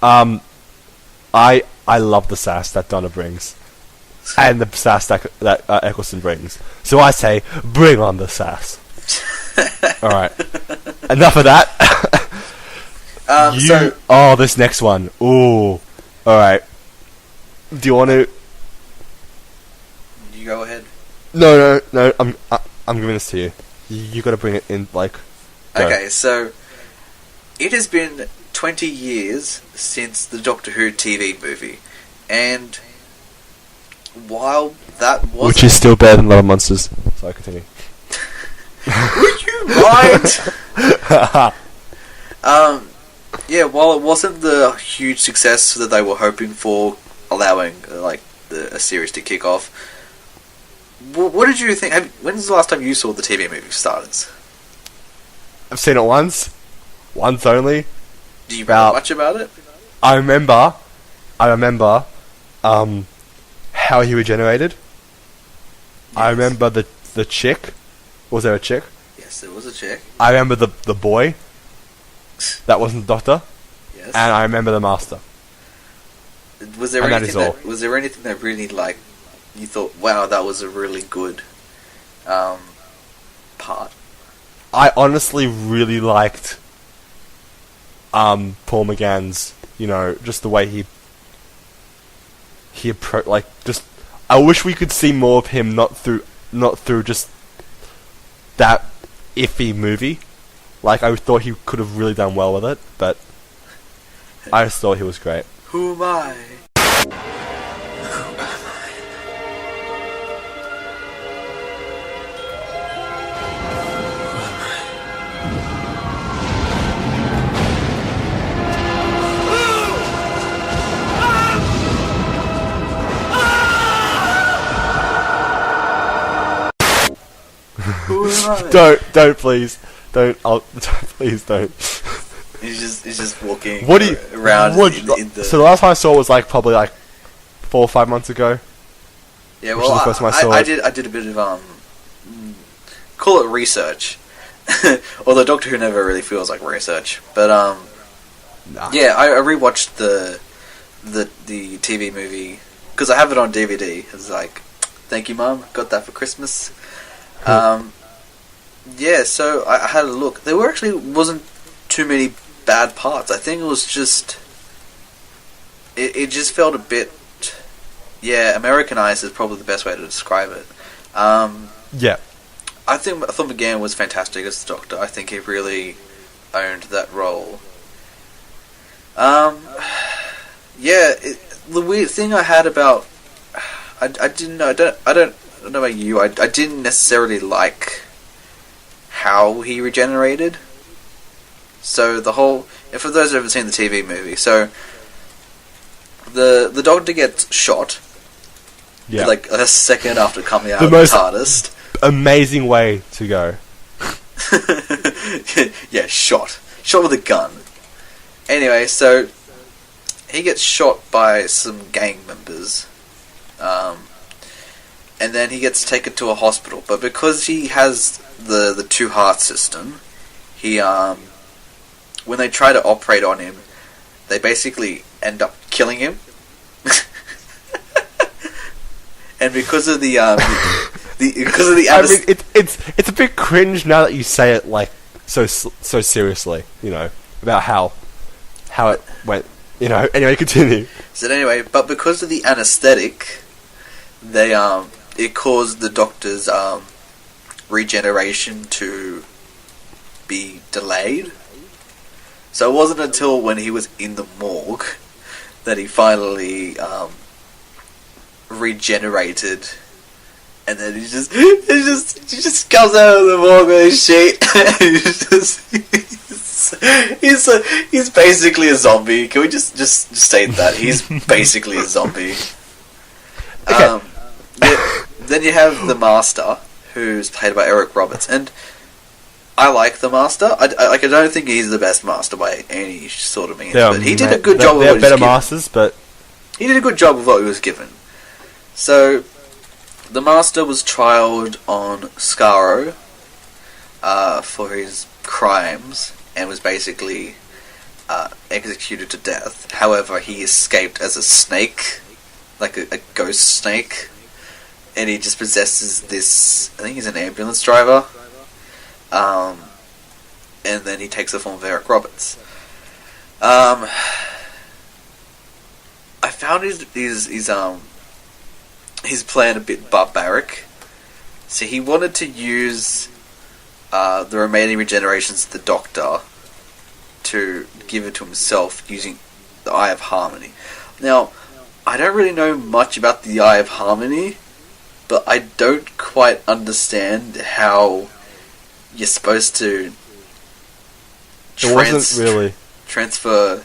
I love the sass that Donna brings, and the sass that Eccleston brings. So I say, bring on the sass. All right, enough of that. This next one. Ooh, all right. Do you want to? You go ahead. No. I'm giving this to you. You got to bring it in. Go. Okay, so it has been 20 years since the Doctor Who TV movie, and while that was, which is still better than Love Monsters. Sorry, continue. Would you mind? Yeah, while it wasn't the huge success that they were hoping for, allowing a series to kick off, what did you think? When's the last time you saw the TV movie Starters? I've seen it once only. Do you know much about it? I remember, how he regenerated. Yes. I remember the chick. Was there a chick? Yes, there was a chick. I remember the boy. That wasn't the Doctor. Yes. And I remember the Master. Was there anything that really you thought, wow, that was a really good part? I honestly really liked Paul McGann's, just the way he just. I wish we could see more of him, not through just that iffy movie. Like, I thought he could have really done well with it, but I just thought he was great. Who am I? Who am I? Don't, please. Please don't. He's just walking What do you around what, in the... So the last time I saw it was like probably like 4 or 5 months ago. Yeah, which is well, the first time I saw I it. did a bit of call it research. Although Doctor Who never really feels like research, but Nah. yeah, I rewatched the TV movie because I have it on DVD. It's like, thank you, Mum, got that for Christmas. Yeah, so I had a look. There wasn't too many bad parts. I think it was just it just felt a bit, yeah, Americanized is probably the best way to describe it. Yeah. I thought McGann was fantastic as the Doctor. I think he really owned that role. Yeah, the weird thing I had about I don't know about you. I didn't necessarily like how he regenerated. So the whole, for those who haven't seen the TV movie, so the Doctor gets shot. Yeah. Like a second after coming out The of the most- TARDIS. Amazing way to go. Yeah, shot with a gun. Anyway, so he gets shot by some gang members, and then he gets taken to a hospital. But because he has the 2 heart system, he when they try to operate on him, they basically end up killing him. And because of the I mean, it's a bit cringe now that you say it like so seriously. You know, about how it went. You know. Anyway, continue. So anyway, but because of the anesthetic, they it caused the Doctor's regeneration to be delayed. So it wasn't until when he was in the morgue that he finally regenerated, and then he just comes out of the morgue with his sheet. He's basically a zombie. Can we just state that he's basically a zombie? Okay. Then you have the Master, who's played by Eric Roberts, and I like the Master. I don't think he's the best Master by any sort of means, but he did a good job. They're better masters, but he did a good job of what he was given. So, the Master was trialed on Skaro for his crimes and was basically executed to death. However, he escaped as a snake, like a ghost snake, and he just possesses this. I think he's an ambulance driver. And then he takes the form of Eric Roberts. I found his plan a bit barbaric. So he wanted to use the remaining regenerations of the Doctor to give it to himself using the Eye of Harmony. Now, I don't really know much about the Eye of Harmony, but I don't quite understand how you're supposed to it wasn't really transfer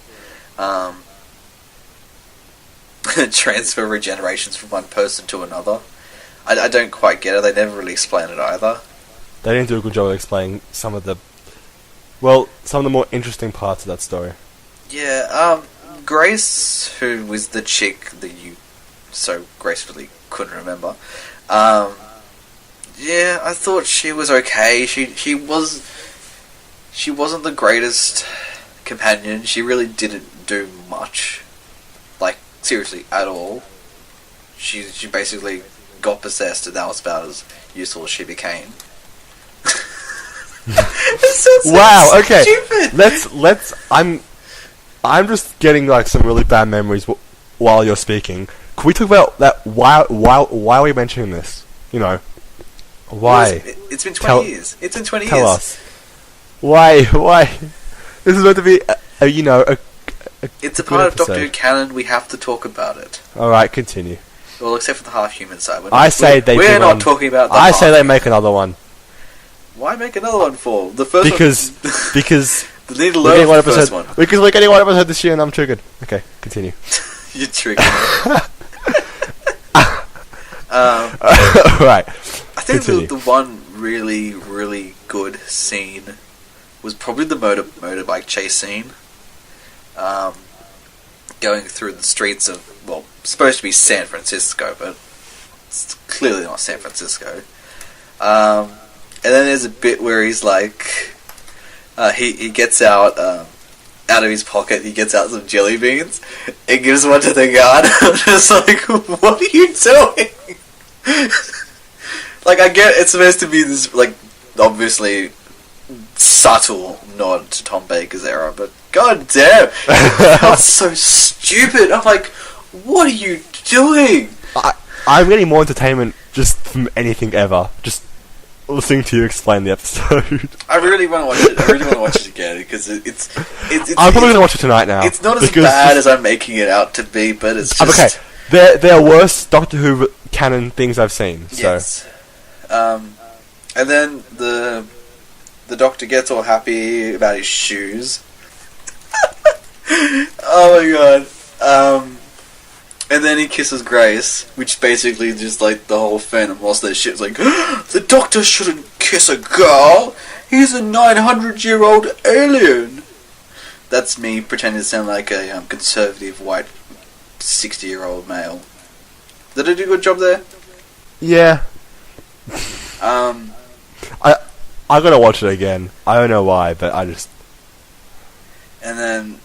transfer regenerations from one person to another. I don't quite get it. They never really explain it either. They didn't do a good job of explaining some of the more interesting parts of that story. Yeah, Grace, who was the chick that you so gracefully couldn't remember, yeah, I thought she was okay. She wasn't the greatest companion. She really didn't do much, like seriously at all. She basically got possessed, and that was about as useful as she became. Wow. Okay. Stupid. Let's. I'm just getting like some really bad memories while you're speaking. Can we talk about that? Why are we mentioning this? You know, why? It's been 20 years. It's been 20 Tell years. us. Why? This is meant to be, It's a good part of Doctor episode. Who canon. We have to talk about it. All right, continue. Well, except for the half-human side. We're not talking about. I say they make another one Why make another one for the first because one? because They need to we're learn getting from one the first episode one. because we're getting one episode this year and I'm triggered. Okay, continue. You're triggered. Right. I think Continue. the one really, really good scene was probably the motorbike chase scene. Going through the streets of, well, supposed to be San Francisco, but it's clearly not San Francisco. And then there's a bit where he's like, he gets out of his pocket, he gets out some jelly beans, and gives one to the guard. I'm just like, what are you doing? Like, I get it's supposed to be this, like, obviously subtle nod to Tom Baker's era, but god damn, it felt so stupid. I'm like, what are you doing? I'm getting more entertainment just from anything ever. Just listening to you explain the episode. I really want to watch it. I really want to watch it again because it's I'm probably gonna watch it tonight now. It's not as because bad as I'm making it out to be, but it's just okay. There are worse Doctor Who canon things I've seen. So. Yes. And then the Doctor gets all happy about his shoes. Oh my god. And then he kisses Grace, which basically just like the whole fandom lost their shit. It's like, the Doctor shouldn't kiss a girl. He's a 900-year-old alien. That's me pretending to sound like a conservative white 60-year-old male. Did I do a good job there? Yeah. I gotta watch it again. I don't know why, but I just. And then,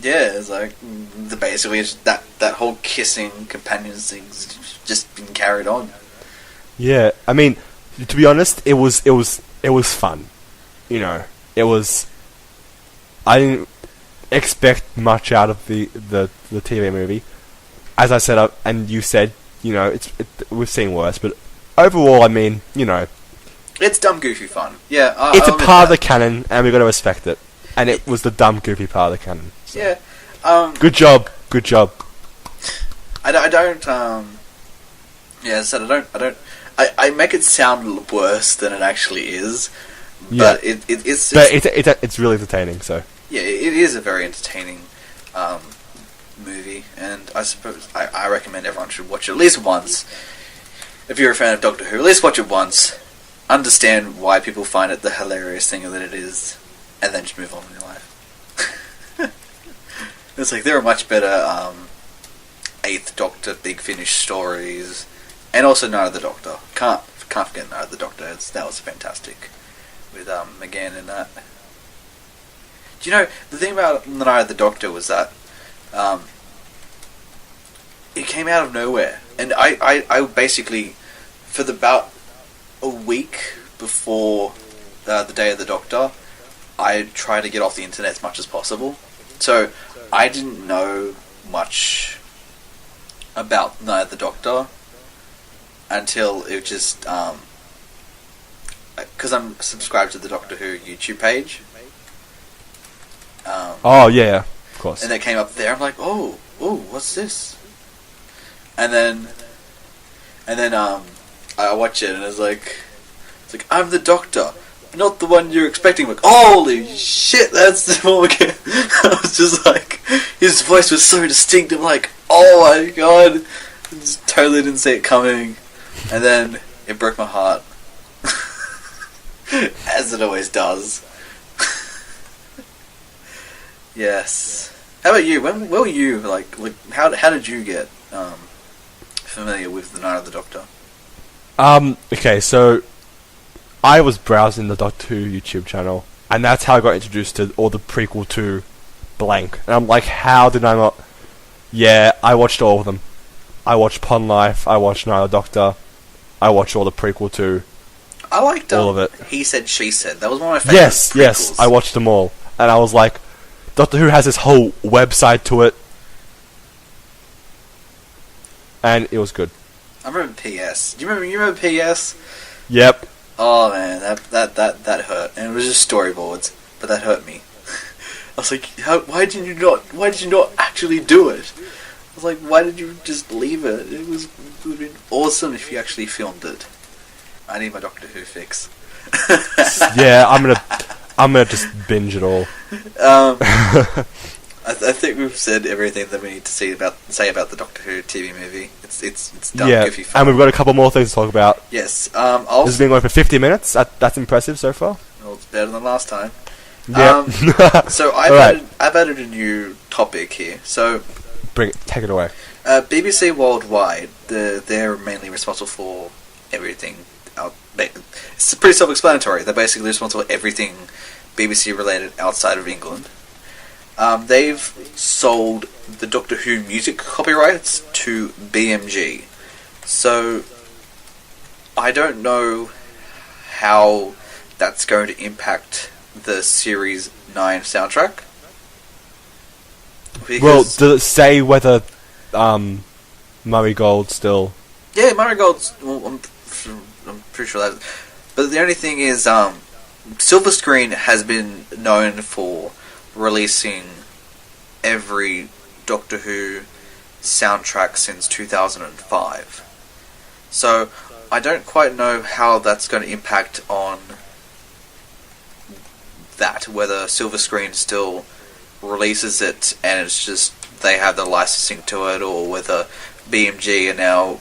yeah, it's like basically it's that whole kissing companions thing's just been carried on. Yeah, I mean, to be honest, it was fun. You know, it was. I didn't expect much out of the TV movie. As I said, and you said, you know, we've seen worse, but overall, I mean, you know, it's dumb, goofy fun. Yeah, it's I'll a admit part of that. the canon, and we've got to respect it. And it was the dumb, goofy part of the canon. So. Yeah. Good job. Good job. I don't. Yeah, as I said, I make it sound worse than it actually is, Yeah. but it's really entertaining. So yeah, it is a very entertaining movie, and I suppose I recommend everyone should watch it at least once. If you're a fan of Doctor Who, at least watch it once. Understand why people find it the hilarious thing that it is, and then just move on with your life. It's like there are much better Eighth Doctor, Big Finish stories, and also Night of the Doctor. Can't forget Night of the Doctor. That was fantastic with McGann and that. Do you know the thing about the Night of the Doctor was that it came out of nowhere, and I basically for about a week before the Day of the Doctor, I tried to get off the internet as much as possible. So I didn't know much about Night of the Doctor until it just because I'm subscribed to the Doctor Who YouTube page. oh yeah, of course. And it came up there. I'm like, oh, what's this? And then I watch it, and it's like I'm the Doctor, not the one you're expecting. I'm like, holy shit, that's the one again. I was just like, his voice was so distinct. I'm like, oh my god, I just totally didn't see it coming, and then it broke my heart, as it always does. Yes. How about you? When were you like how did you get familiar with the Night of the Doctor? Okay, so I was browsing the Doctor Who YouTube channel, and that's how I got introduced to all the prequel to blank. And I'm like, how did I not? Yeah, I watched all of them. I watched Pond Life. I watched Night of the Doctor. I watched all the prequel to. I liked all of it. He Said, She Said. That was one of my favorite. Yes, I watched them all, and I was like, Doctor Who has this whole website to it, and it was good. I remember PS. Do you remember PS? Yep. Oh man, that hurt. And it was just storyboards, but that hurt me. I was like, why did you not actually do it? I was like, why did you just leave it? It would have been awesome if you actually filmed it. I need my Doctor Who fix. Yeah, I'm gonna just binge it all. I think we've said everything that we need to say about the Doctor Who TV movie. It's done. Yeah, Goofy fun. and we've got a couple more things to talk about. Yes. This has been going for 50 minutes. That's impressive so far. Well, it's better than last time. Yeah. So I've added a new topic here. So Take it away. BBC Worldwide, they're mainly responsible for everything. It's pretty self-explanatory. They're basically responsible for everything BBC related outside of England. They've sold the Doctor Who music copyrights to BMG. So I don't know how that's going to impact the Series 9 soundtrack. Well, does it say whether Murray Gold still... Yeah, Murray Gold's... Well, I'm pretty sure that... But the only thing is, Silver Screen has been known for releasing every Doctor Who soundtrack since 2005. So, I don't quite know how that's going to impact on that, whether Silver Screen still releases it and it's just they have the licensing to it, or whether BMG are now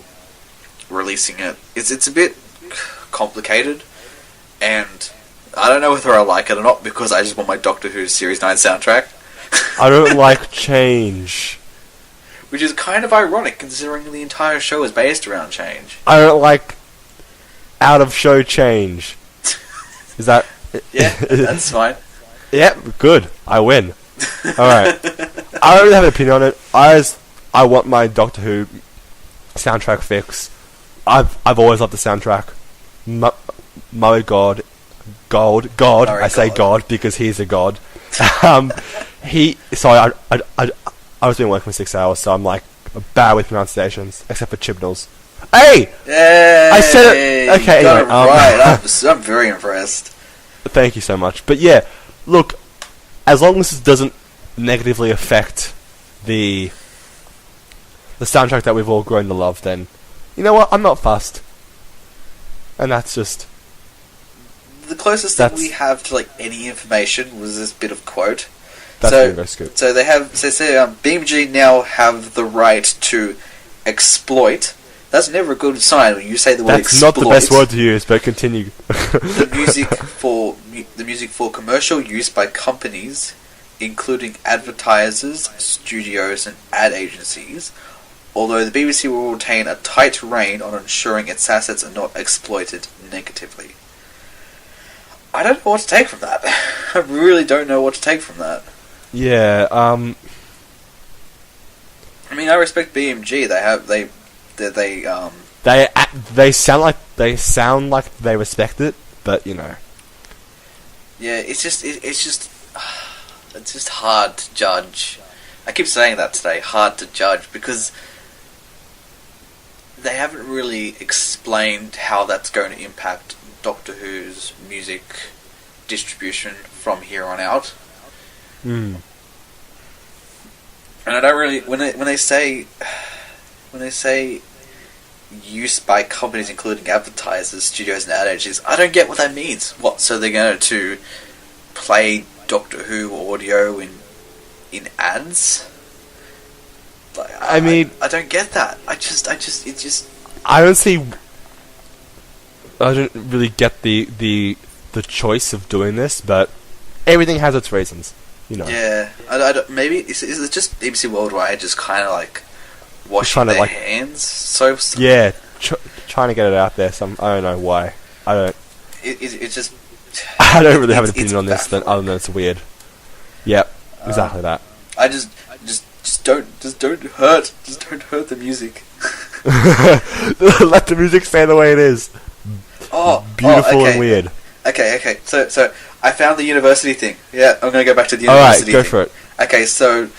releasing it. It's a bit complicated, and I don't know whether I like it or not, because I just want my Doctor Who Series 9 soundtrack. I don't like change. Which is kind of ironic, considering the entire show is based around change. I don't like out-of-show change. Is that... Yeah, that's fine. Yep, good. I win. Alright. I don't really have an opinion on it. I want my Doctor Who soundtrack fix. I've always loved the soundtrack. Murray Gold. I say God because he's a god. Sorry, I was been working for 6 hours, so I'm like bad with pronunciations, except for Chibnall's. Hey! Yay! I said it! Okay, You got anyway, it right. I'm very impressed. Thank you so much. But yeah, look, as long as this doesn't negatively affect the soundtrack that we've all grown to love, then, you know what, I'm not fussed. And that's just... The closest thing we have to like any information was this bit of quote. That's good. So they have... So say BMG now have the right to exploit... That's never a good sign when you say the word exploit. That's not the best word to use, but continue. the music for commercial use by companies, including advertisers, studios, and ad agencies. Although the BBC will retain a tight rein on ensuring its assets are not exploited negatively. I don't know what to take from that. I really don't know what to take from that. Yeah. I mean, I respect BMG. They sound like they respect it, but you know. Yeah, it's just hard to judge. I keep saying that today, hard to judge, because they haven't really explained how that's going to impact Doctor Who's music distribution from here on out. Mm. And I don't really when they say use by companies including advertisers, studios, and ad agencies, I don't get what that means. What? So they're going to play Doctor Who audio in ads? Like, I don't get that. I don't really get the choice of doing this, but everything has its reasons, you know. Yeah, I don't, maybe is it just BBC Worldwide just kind of like washing their hands? So yeah, trying to get it out there. I don't know why. I don't. It's just. I don't really have an opinion on this, other than it's weird. Yep, exactly that. I just don't hurt the music. Let the music stay the way it is. Beautiful okay. and weird. Okay. So I found the university thing. Yeah, I'm gonna go back to the university. Alright, go for it. Okay, so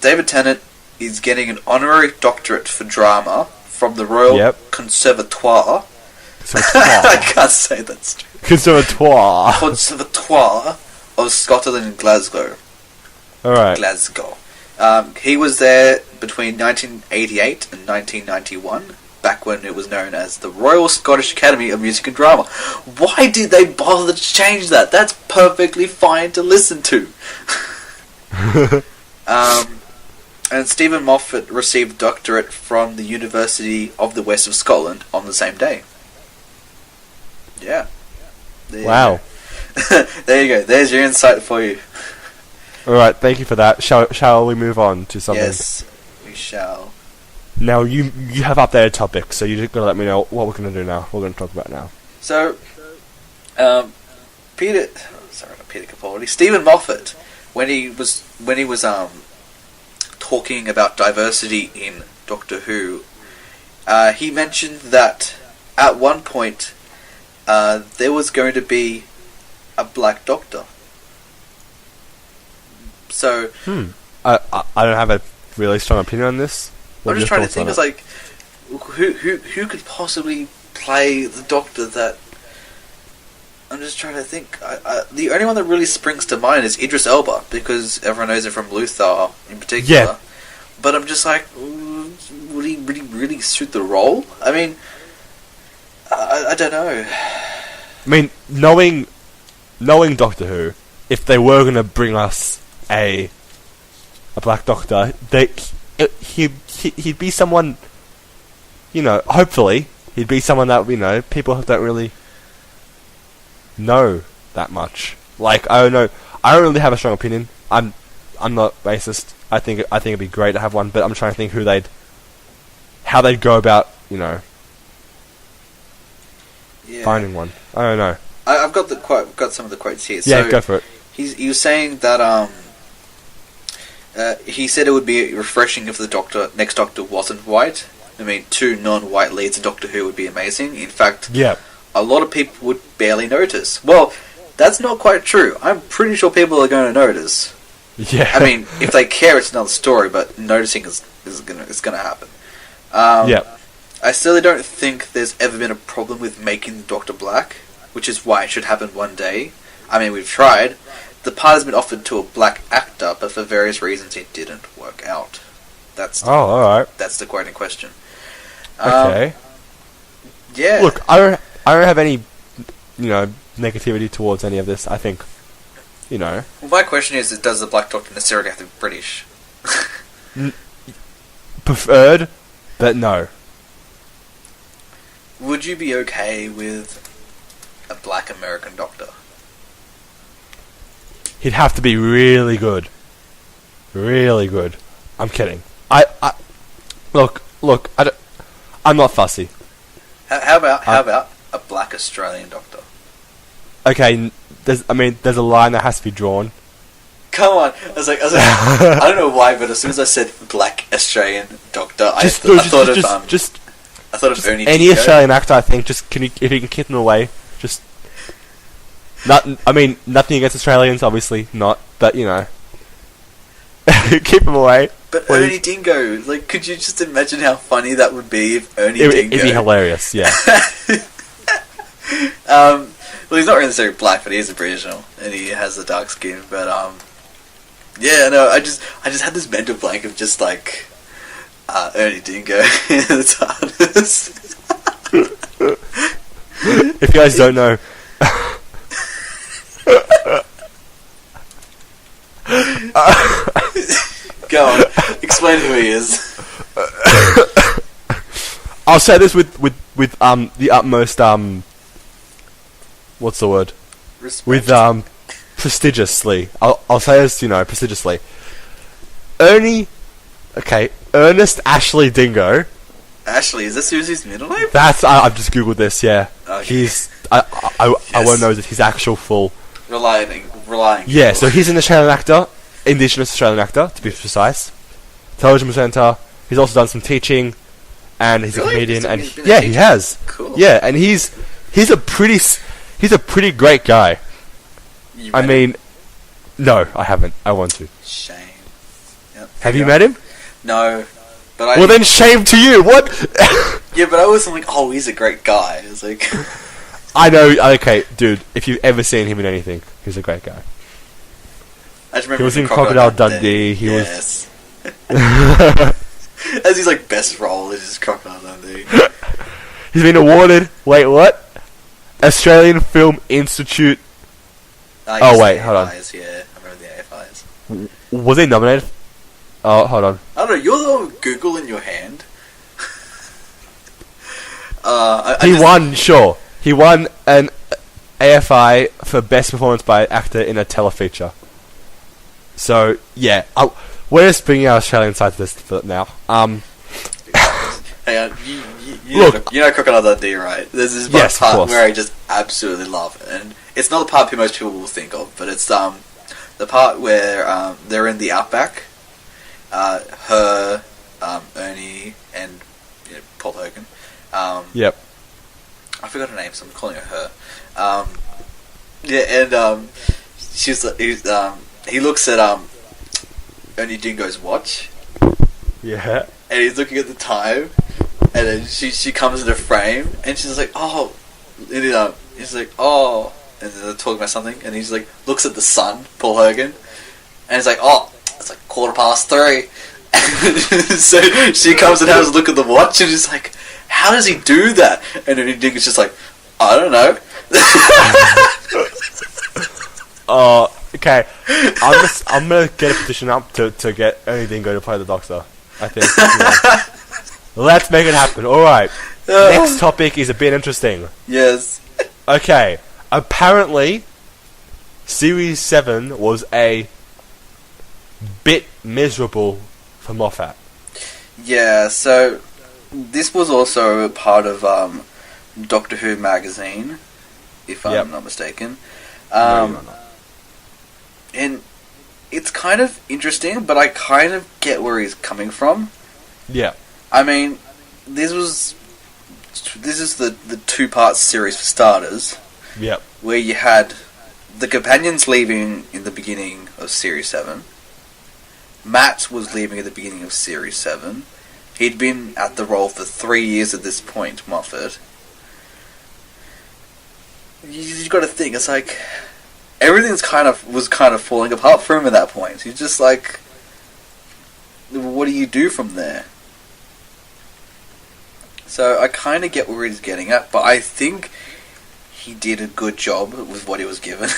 David Tennant is getting an honorary doctorate for drama from the Royal Conservatoire. I can't say that's true. Conservatoire. Conservatoire of Scotland in Glasgow. Alright. Glasgow. He was there between 1988 and 1991, back when it was known as the Royal Scottish Academy of Music and Drama. Why did they bother to change that? That's perfectly fine to listen to. And Stephen Moffat received a doctorate from the University of the West of Scotland on the same day. Yeah. Wow. There you go. There's your insight for you. Alright, thank you for that. Shall we move on to something? Yes, we shall. Now, you have updated topics, so you're just going to let me know what we're going to do now. What we're going to talk about now. So, Peter Capaldi, Stephen Moffat, when he was talking about diversity in Doctor Who, he mentioned that at one point there was going to be a black Doctor. So, I don't have a really strong opinion on this. I'm just trying to think. It's like, who could possibly play the Doctor that? I'm just trying to think. The only one that really springs to mind is Idris Elba, because everyone knows him from Luthor in particular. Yeah. But I'm just like, would he really suit the role? I mean, I don't know. I mean, knowing Doctor Who, if they were going to bring us a black Doctor, he'd be someone, hopefully he'd be someone that people don't really know that much. Like, I don't know, I don't really have a strong opinion. I'm not racist. I think it'd be great to have one, but I'm trying to think how they'd go about finding one. I don't know. I've got the quote. Got some of the quotes here. Yeah, so go for it. He was saying that he said it would be refreshing if the next Doctor wasn't white. I mean, 2 non-white leads in Doctor Who would be amazing. In fact, yeah, a lot of people would barely notice. Well, that's not quite true. I'm pretty sure people are going to notice. Yeah. I mean, if they care, it's another story, but noticing is gonna happen. Yeah. I still don't think there's ever been a problem with making the Doctor black, which is why it should happen one day. I mean, we've tried. The part has been offered to a black actor, but for various reasons it didn't work out. Alright. That's the quote in question. Okay. Yeah. Look, I don't have any, negativity towards any of this. I think, Well, my question is, does the black Doctor necessarily have to be British? Preferred, but no. Would you be okay with a black American Doctor? He'd have to be really good. Really good. I'm kidding. Look, I'm not fussy. How about a black Australian Doctor? Okay, there's a line that has to be drawn. Come on, I was like, I don't know why, but as soon as I said black Australian Doctor, I thought of Ernie any Dingo. Australian actor. I think if you can keep them away, just nothing against Australians, obviously not, but keep them away. But please. Ernie Dingo, like, could you just imagine how funny that would be if Ernie Dingo? It'd be hilarious, yeah. Well, he's not necessarily black, but he is Aboriginal, and he has the dark skin. But yeah, no, I just had this mental blank of just like Ernie Dingo in the TARDIS. If you guys don't know. Go on, explain who he is. I'll say this with the utmost what's the word? Respect. With prestigiously. I'll say this, prestigiously. Ernest Ashley Dingo. Ashley, is this his middle name? I've just googled this. Yeah, Okay. I won't know that his actual full. Relying. Yeah, so he's an Australian actor, Indigenous Australian actor to be precise. Television presenter. He's also done some teaching, and he's Really? a comedian. He's been a Yeah, teacher? he has. Cool. Yeah, and he's a pretty great guy. You I met mean, him? no, I haven't. I want to. Shame. Yep. Have you met him? No, but Well, then shame to you. What? Yeah, but I wasn't like, oh, he's a great guy. It's like... I know, okay, dude, if you've ever seen him in anything, he's a great guy. I just remember He was him in Crocodile Dundee, he yes. As his, like, best role is just Crocodile Dundee. He's been awarded, wait, what? Australian Film Institute. Oh, wait, hold on. Yeah, I remember the AFIs. Was he nominated? Oh, hold on. I don't know, you're the one with Google in your hand. He won, sure. He won an AFI for Best Performance by Actor in a Telefeature. So, yeah. We're just bringing our Australian side to this now. Hang on, you know Crocodile Dundee, right? There's this one part where I just absolutely love it. And it's not the part most people will think of, but it's the part where they're in the outback. Her, Ernie, and Paul Hogan. Yep. I forgot her name, so I'm calling her. She's he looks at Ernie Dingo's watch. Yeah. And he's looking at the time, and then she comes into frame, and she's like, oh, and he's like, oh, and then they're talking about something, and he's like, looks at the sun, Paul Hogan, and he's like, oh, it's like 3:15. So she comes and has a look at the watch, and she's like, how does he do that? And then Dingo's just like, I don't know. Oh, okay. I'm gonna get a petition up to get Ernie Dingo to play the Doctor. I think. Yeah. Let's make it happen. All right. Next topic is a bit interesting. Yes. Okay. Apparently, Series 7 was a bit miserable for Moffat. Yeah. So this was also a part of Doctor Who magazine, if I'm not mistaken. No, you're not. And it's kind of interesting, but I kind of get where he's coming from. Yeah. I mean, this is the 2-part series for starters. Yep. Where you had the companions leaving in the beginning of Series 7. Matt was leaving at the beginning of Series 7. He'd been at the role for 3 years at this point, Moffat. You got to think, it's like everything's was kind of falling apart for him at that point. He's just like, what do you do from there? So I kind of get where he's getting at, but I think he did a good job with what he was given.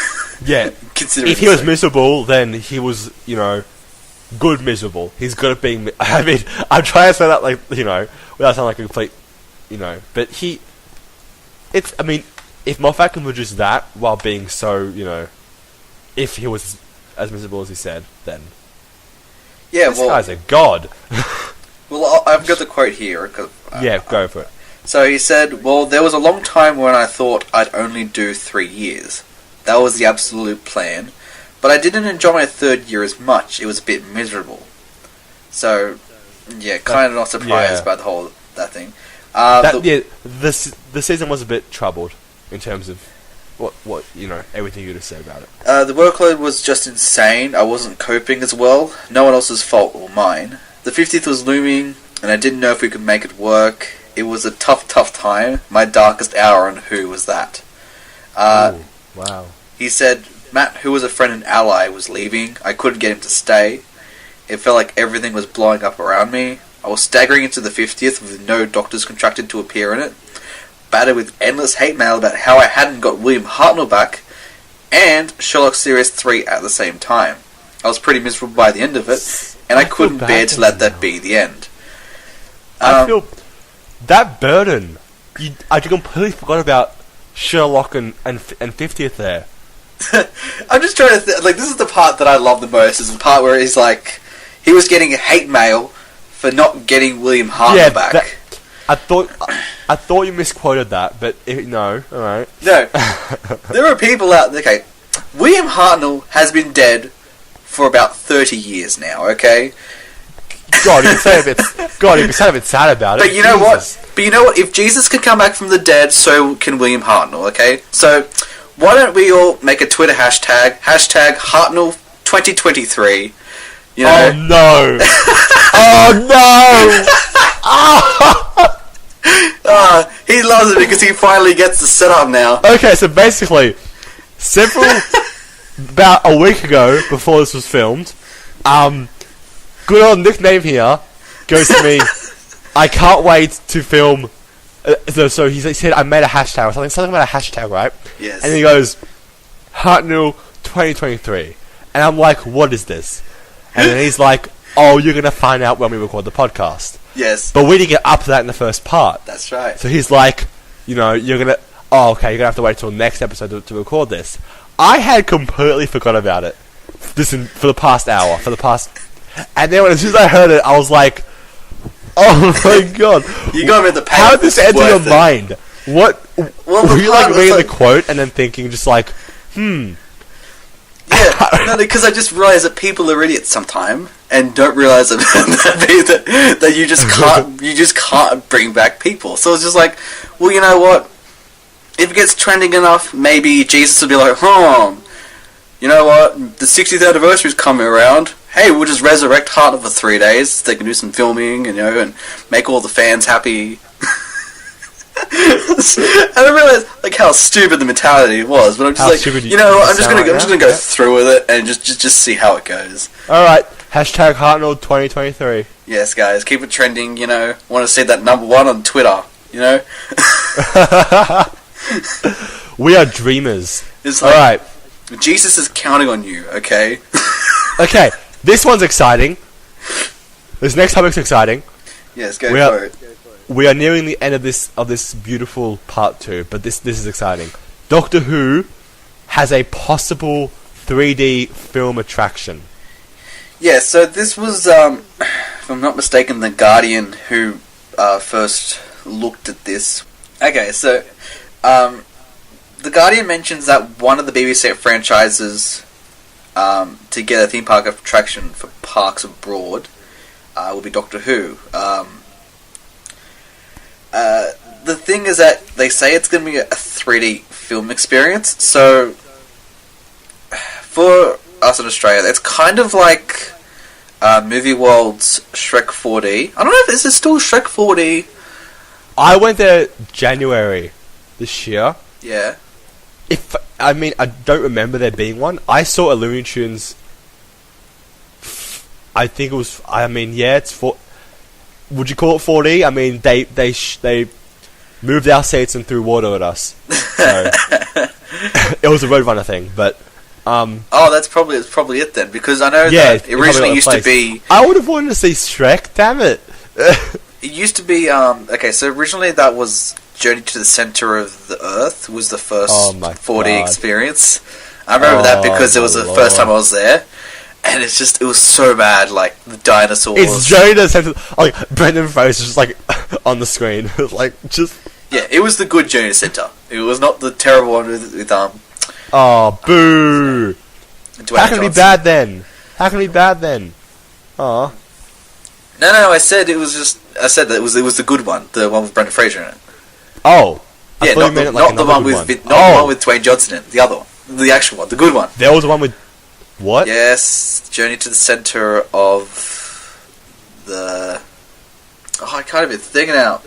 Yeah. Considering if he was miserable, then he was, good miserable. He's good at being... I mean, I'm trying to say that, without sounding like a complete... But he... I mean, if Moffat can produce that while being so, if he was as miserable as he said, then... Yeah, this guy's a god. Well, I've got the quote here. Yeah, go for it. So he said, well, there was a long time when I thought I'd only do 3 years. That was the absolute plan. But I didn't enjoy my 3rd year as much. It was a bit miserable. So, yeah, kind of not surprised by that thing. The season was a bit troubled in terms of what everything you just said about it. The workload was just insane. I wasn't coping as well. No one else's fault or mine. The 50th was looming, and I didn't know if we could make it work. It was a tough time. My darkest hour on Who was that. Wow. He said, Matt, who was a friend and ally, was leaving. I couldn't get him to stay. It felt like everything was blowing up around me. I was staggering into the 50th with no doctors contracted to appear in it. Battered with endless hate mail about how I hadn't got William Hartnell back, and Sherlock Series 3 at the same time. I was pretty miserable by the end of it, and I couldn't bear to let that be the end. I feel that burden. I completely forgot about Sherlock and 50th there. I'm just trying to this is the part that I love the most, is the part where he's like, he was getting hate mail for not getting William Hartnell back. I thought you misquoted that, but no, alright. No. There are people out there, okay, William Hartnell has been dead for about 30 years now, okay? God, you can sound a bit sad about it. But you know what? If Jesus can come back from the dead, so can William Hartnell, okay? So, why don't we all make a Twitter hashtag Hartnell 2023, Oh no! Oh no! He loves it because he finally gets the setup now. Okay, so basically, about a week ago, before this was filmed, good old nickname here goes to me. I can't wait to film. So he said I made a hashtag or something about a hashtag, right? Yes. And he goes, Hartnell 2023, and I'm like, what is this? And then he's like, oh, you're gonna find out when we record the podcast. Yes. But we didn't get up to that in the first part. That's right. So he's like, you're gonna. Oh, okay, you're gonna have to wait till next episode to record this. I had completely forgot about it. For the past hour, and then as soon as I heard it, I was like, "Oh my god!" You got me the pain. How did this enter your mind? What were you like reading the quote and then thinking, just like, Yeah, no, because I just realised that people are idiots sometimes and don't realise that you just can't bring back people. So it's just like, well, you know what? If it gets trending enough, maybe Jesus will be like, you know what? The 60th anniversary is coming around. Hey, we'll just resurrect Heart for 3 days. So they can do some filming and make all the fans happy. And I realised like how stupid the mentality was, but I'm just like, you know what? I'm just gonna go through with it and just see how it goes. all right, hashtag Hartnell 2023. Yes, guys, keep it trending. Want to see that #1 on Twitter. We are dreamers. It's all like, right. Jesus is counting on you. Okay. Okay, this one's exciting. This next topic's exciting. Yes, go for it. We are nearing the end of this beautiful part 2, but this is exciting. Doctor Who has a possible 3D film attraction. Yeah, so this was, if I'm not mistaken, The Guardian who first looked at this. Okay, so The Guardian mentions that one of the BBC franchises to get a theme park attraction for parks abroad will be Doctor Who. The thing is that they say it's going to be a 3D film experience, so for us in Australia, it's kind of like Movie World's Shrek 4D. I don't know if this is still Shrek 4D. I went there January this year. Yeah. I don't remember there being one. I saw a Looney Tunes. I think it was. It's for. Would you call it 4D? I mean, they moved our seats and threw water at us. So it was a Roadrunner thing, but that's probably it then, because I know that it originally used to be. I would have wanted to see Shrek. Damn it! It used to be okay. So originally that was Journey to the Center of the Earth was the first 4D experience. I remember that because it was the first time I was there. And it was so bad, like, the dinosaurs. It's Journey to the Center. Like, Brendan Fraser just, like, on the screen. Like, just. Yeah, it was the good Journey to the Center. It was not the terrible one with Oh, boo! Dwayne How can it be bad then? How can it be bad then? Aw. No, I said it was just. I said that it was the good one, the one with Brendan Fraser in it. Oh. Yeah, not the one with Dwayne Johnson in it. The other one, the actual one, the good one. There was one with. What? Yes, Journey to the Center of the. Oh, I can't even think now.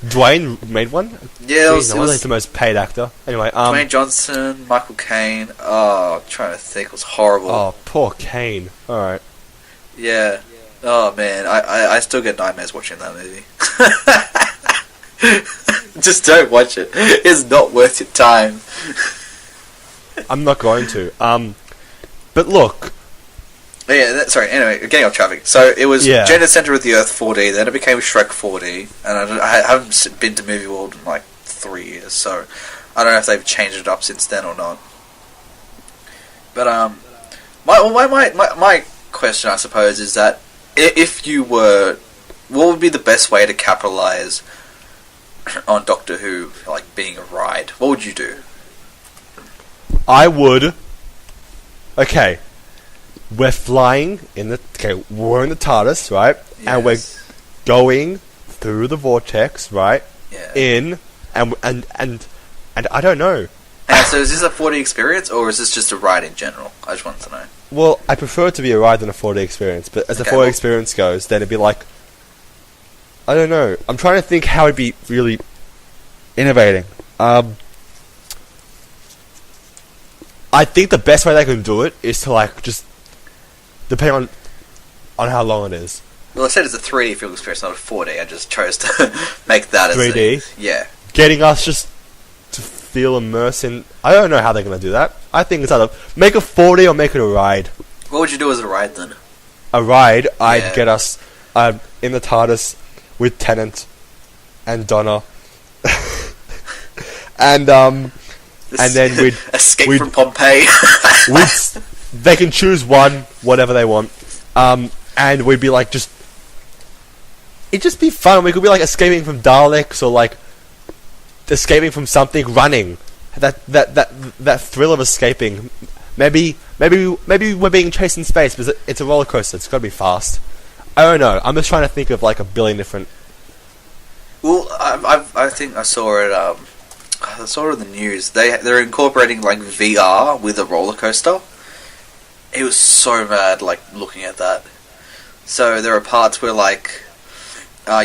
Dwayne made one? Yeah, it was the most paid actor. Anyway, Dwayne Johnson, Michael Caine. Oh, I'm trying to think. It was horrible. Oh, poor Caine. Alright. Yeah. Oh, man. I still get nightmares watching that movie. Just don't watch it. It's not worth your time. I'm not going to. But look. Yeah, sorry, anyway, getting off traffic. So it was Journey to the Center of the Earth 4D, then it became Shrek 4D, and I haven't been to Movie World in like 3 years, so I don't know if they've changed it up since then or not. But my question, I suppose, is that if you were, what would be the best way to capitalize on Doctor Who, like being a ride? What would you do? I would. Okay, we're flying in the. Okay, we're in the TARDIS, right? Yes. And we're going through the vortex, right? Yeah. In and I don't know. And so is this a 4D experience, or is this just a ride in general? I just want to know. Well, I prefer it to be a ride than a 4D experience, but as the 4D experience goes, then it'd be like I don't know. I'm trying to think how it'd be really innovating. I think the best way they can do it is to like just depending on how long it is. Well, I said it's a 3D film experience, not a 4D. I just chose to make that as 3D. Yeah. Getting us just to feel immersed in. I don't know how they're gonna do that. I think it's either make it 4D or make it a ride. What would you do as a ride then? A ride, I'd get us in the TARDIS with Tennant and Donna, and then we'd escape from Pompeii. They can choose one, whatever they want, and we'd be like it'd just be fun. We could be like escaping from Daleks or like escaping from something, running. That thrill of escaping. Maybe we're being chased in space, but it's a roller coaster. It's got to be fast. I don't know. I'm just trying to think of like a billion different. Well, I think I saw it. I saw it in the news. They're incorporating like VR with a roller coaster. It was so mad, like looking at that. So there are parts where like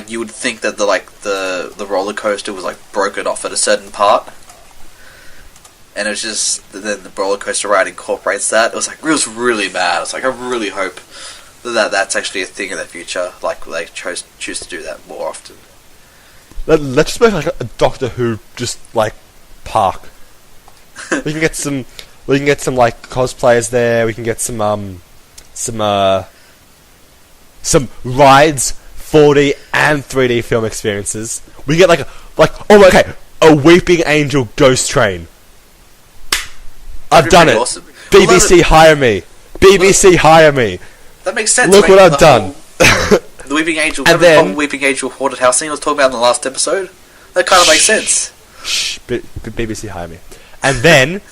you would think that the roller coaster was like broken off at a certain part. And it was just then the roller coaster ride incorporates that. It was really bad. It's like I really hope that's actually a thing in the future. Like they choose to do that more often. Let's just make like a Doctor Who just like park. We can get some like cosplayers there. We can get some rides, 4D and 3D film experiences. We get a Weeping Angel ghost train. I've done it. Awesome. BBC hire me. BBC hire me. That makes sense. Look what I've done. The Weeping Angel. And then the Weeping Angel haunted house thing I was talking about in the last episode. That kind of makes sense. Shh. BBC hire me. And then.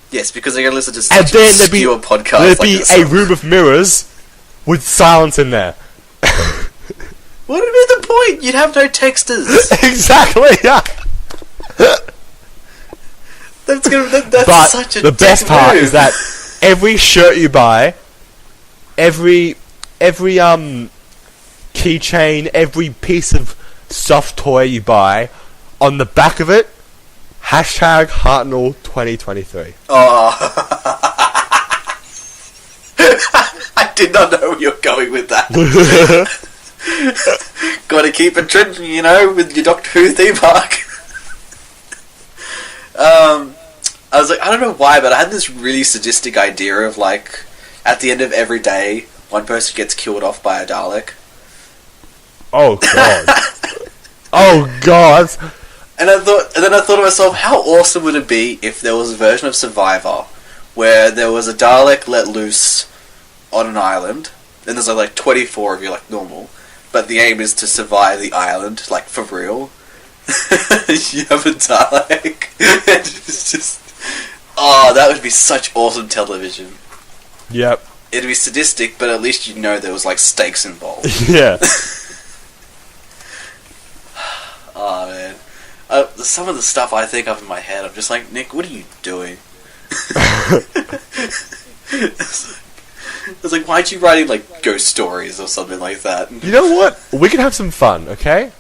Yes, because they're going to listen to such obscure podcasts. There'd be a room of mirrors with silence in there. What would be the point? You'd have no texters. Exactly. Yeah. That's such a the best part is that every shirt you buy, every keychain, every piece of soft toy you buy, on the back of it, #Hartnell 2023. Oh. I did not know where you're going with that. Gotta keep it trending, with your Doctor Who theme park. I was like, I don't know why, but I had this really sadistic idea of like, at the end of every day, one person gets killed off by a Dalek. Oh god. Oh god. And then I thought to myself, how awesome would it be if there was a version of Survivor where there was a Dalek let loose on an island, and there's like 24 of you like normal, but the aim is to survive the island, like for real. You have a Dalek. It's just... Oh, that would be such awesome television. Yep. It'd be sadistic, but at least there was like stakes involved. Yeah. Oh man. Some of the stuff I think of in my head, I'm just like, Nick, what are you doing? It's like, why aren't you writing like ghost stories or something like that? You know what? We can have some fun, okay?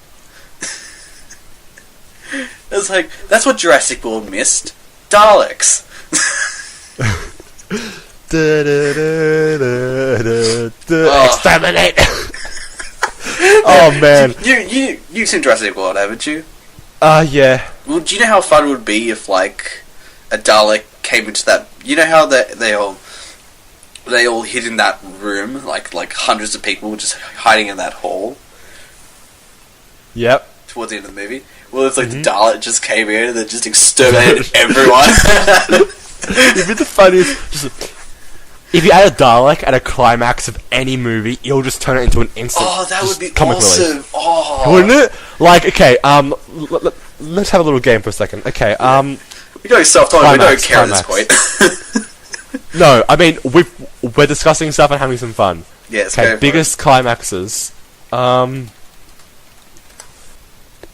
It's like, that's what Jurassic World missed. Daleks. Exterminate! Oh man. You've seen Jurassic World, haven't you? Yeah. Well, do you know how fun it would be if like a Dalek came into that? You know how they all hid in that room, like hundreds of people just hiding in that hall. Yep. Towards the end of the movie. Well, it's like the Dalek just came in and then just exterminated everyone. It'd be the funniest. If you add a Dalek at a climax of any movie, you'll just turn it into an instant. Oh, that would be comic awesome! relief. Oh, wouldn't it? Like, okay, let's have a little game for a second. Okay, we're going self-taught. We don't care at this point. No, I mean we're discussing stuff and having some fun. Yes. Okay, biggest climaxes.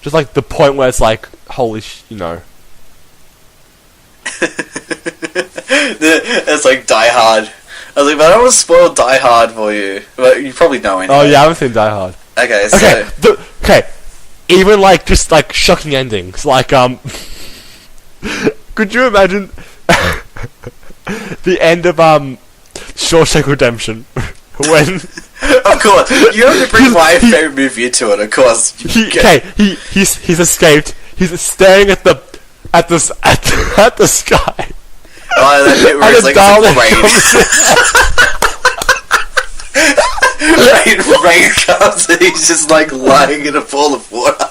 Just like the point where it's like, holy It's like Die Hard. I was like, but I don't want to spoil Die Hard for you. But you probably know anyway. Oh yeah, I haven't seen Die Hard. Okay, so... Okay, even, like, just, like, shocking endings. Like, could you imagine the end of, Shawshank Redemption? When... Of course, you have to bring my favourite movie into it, of course. He's escaped. He's staring at the sky. Oh, that bit where it's like rain comes and he's just like lying in a pool of water.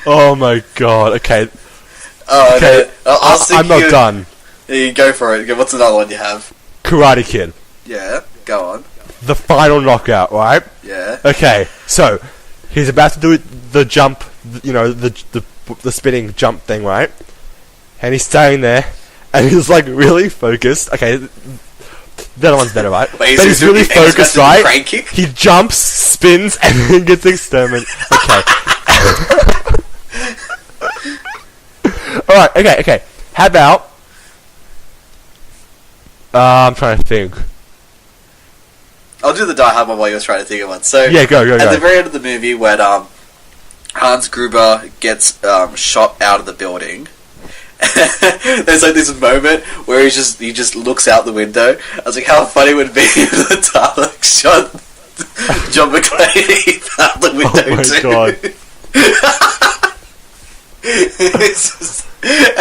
Oh my god, okay. Oh, okay, no. I'm not done. Yeah, you go for it. What's another one you have? Karate Kid. Yeah, go on. The final knockout, right? Yeah. Okay, so he's about to do the jump, you know, the spinning jump thing, right? And he's standing there, and he's like really focused. Okay, the other one's better, right? Wait, but he's really focused, right? Crane kick? He jumps, spins, and then gets exterminated. Okay. Alright, okay. How about... I'm trying to think. I'll do the Die Hard one while you're trying to think of one. So, yeah, go. At the very end of the movie, when Hans Gruber gets shot out of the building, there's like this moment where he just looks out the window. I was like, how funny would it be if the Dalek shot John McClane out the window too? Oh my god.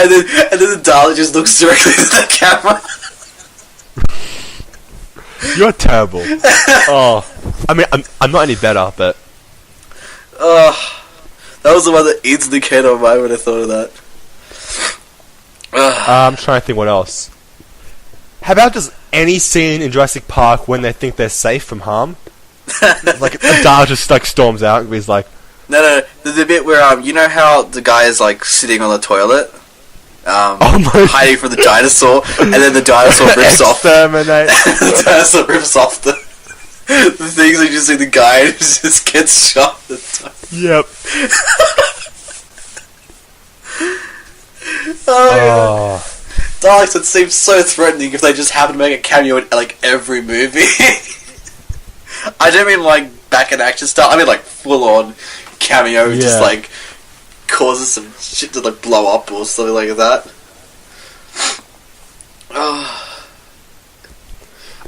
And then the Dalek just looks directly at the camera. You're terrible. Oh, I mean, I'm not any better, but that was the one that instantly came to my mind when I thought of that. I'm trying to think what else. How about just any scene in Jurassic Park when they think they're safe from harm? Like a Dalek just like storms out and he's like, No. The bit where you know how the guy is like sitting on the toilet, hiding from the dinosaur, and then the dinosaur rips off. Exterminate. The dinosaur rips off the things, and you just see the guy just gets shot. Yep. Oh. Daleks would seem so threatening if they just happen to make a cameo in like every movie. I don't mean like back in action style. I mean like full on cameo, just like causes some shit to like blow up or something like that.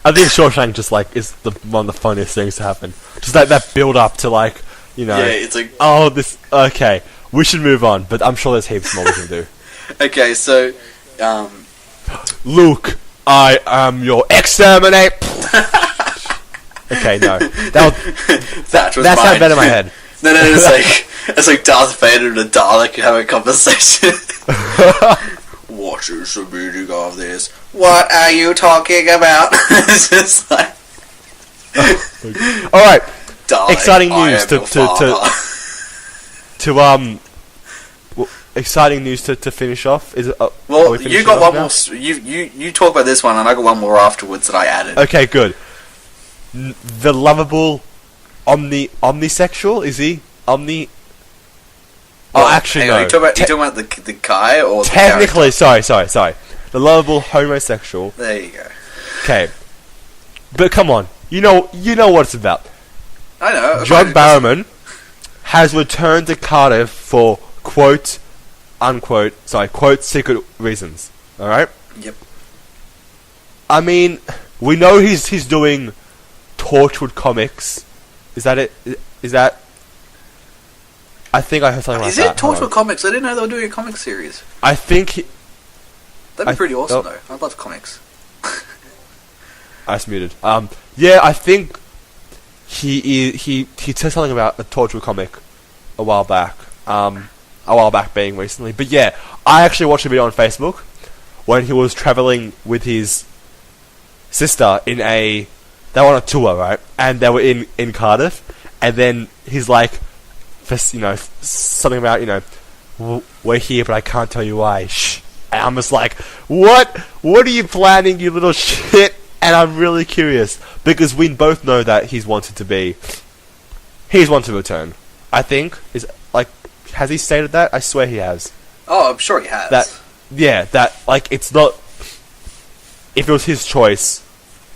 I think Shawshank just like is one of the funniest things to happen. Just like that build up to like, you know. Yeah, it's like, oh, this. Okay, we should move on, but I'm sure there's heaps more we can do. Okay, so Luke, I am your exterminate. Okay, no, that sounded better in my head. No, it's like Darth Vader and a Dalek having a conversation. What is the meaning of this? What are you talking about? It's just like, all right. Dalek, exciting news exciting news to finish off. Is it? Well, you got one more. You talk about this one, and I got one more afterwards that I added. Okay, good. The lovable omnisexual, is he? Well, actually, no. You talking about the guy or the technically? Sorry. The lovable homosexual. There you go. Okay, but come on, you know what it's about. I know. John Barrowman has returned to Cardiff for quote secret reasons. All right. Yep. I mean, we know he's doing Torchwood comics. Is that it? Is that? I think I heard something like that. Is it Torchwood comics? I didn't know they were doing a comic series. I think. That'd be pretty awesome, though. I love comics. I just muted. Yeah, I think he said something about a Torchwood comic a while back. Being recently, but yeah, I actually watched a video on Facebook when he was traveling with his sister they were on a tour, right? And they were in Cardiff, and then he's like, something about, we're here, but I can't tell you why. Shh. And I'm just like, what are you planning, you little shit? And I'm really curious, because we both know that he's wanted to return. I think, has he stated that? I swear he has. Oh, I'm sure he has. It's not, if it was his choice,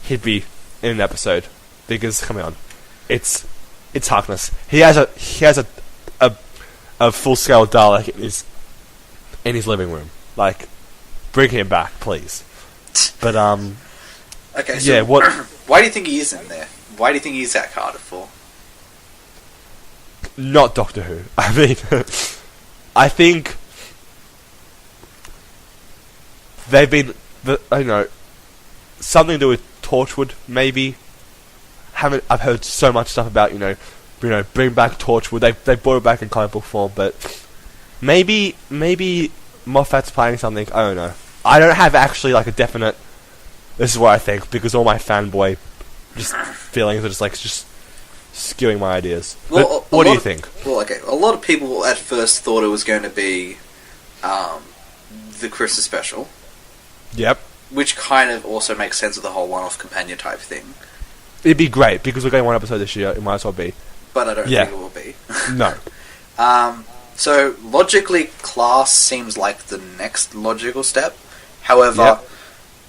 he'd be in an episode because come on, it's Harkness. He has a full scale Dalek in his living room. Like, bring him back, please. But okay, so yeah. What? Why do you think he is in there? Why do you think he's at Cardiff for? Not Doctor Who. I mean, I think they've been. I don't know, something to do with Torchwood, maybe. I've heard so much stuff about bring back Torchwood. They brought it back in comic book form, but maybe Moffat's planning something. I don't know. I don't have actually like a definite. This is what I think because all my fanboy just feelings are just skewing my ideas. Well, what do you think? Well, okay. A lot of people at first thought it was going to be the Christmas special. Yep. Which kind of also makes sense of the whole one-off companion type thing. It'd be great because we're getting one episode this year. It might as well be. But I don't think it will be. No. So logically, Class seems like the next logical step. However,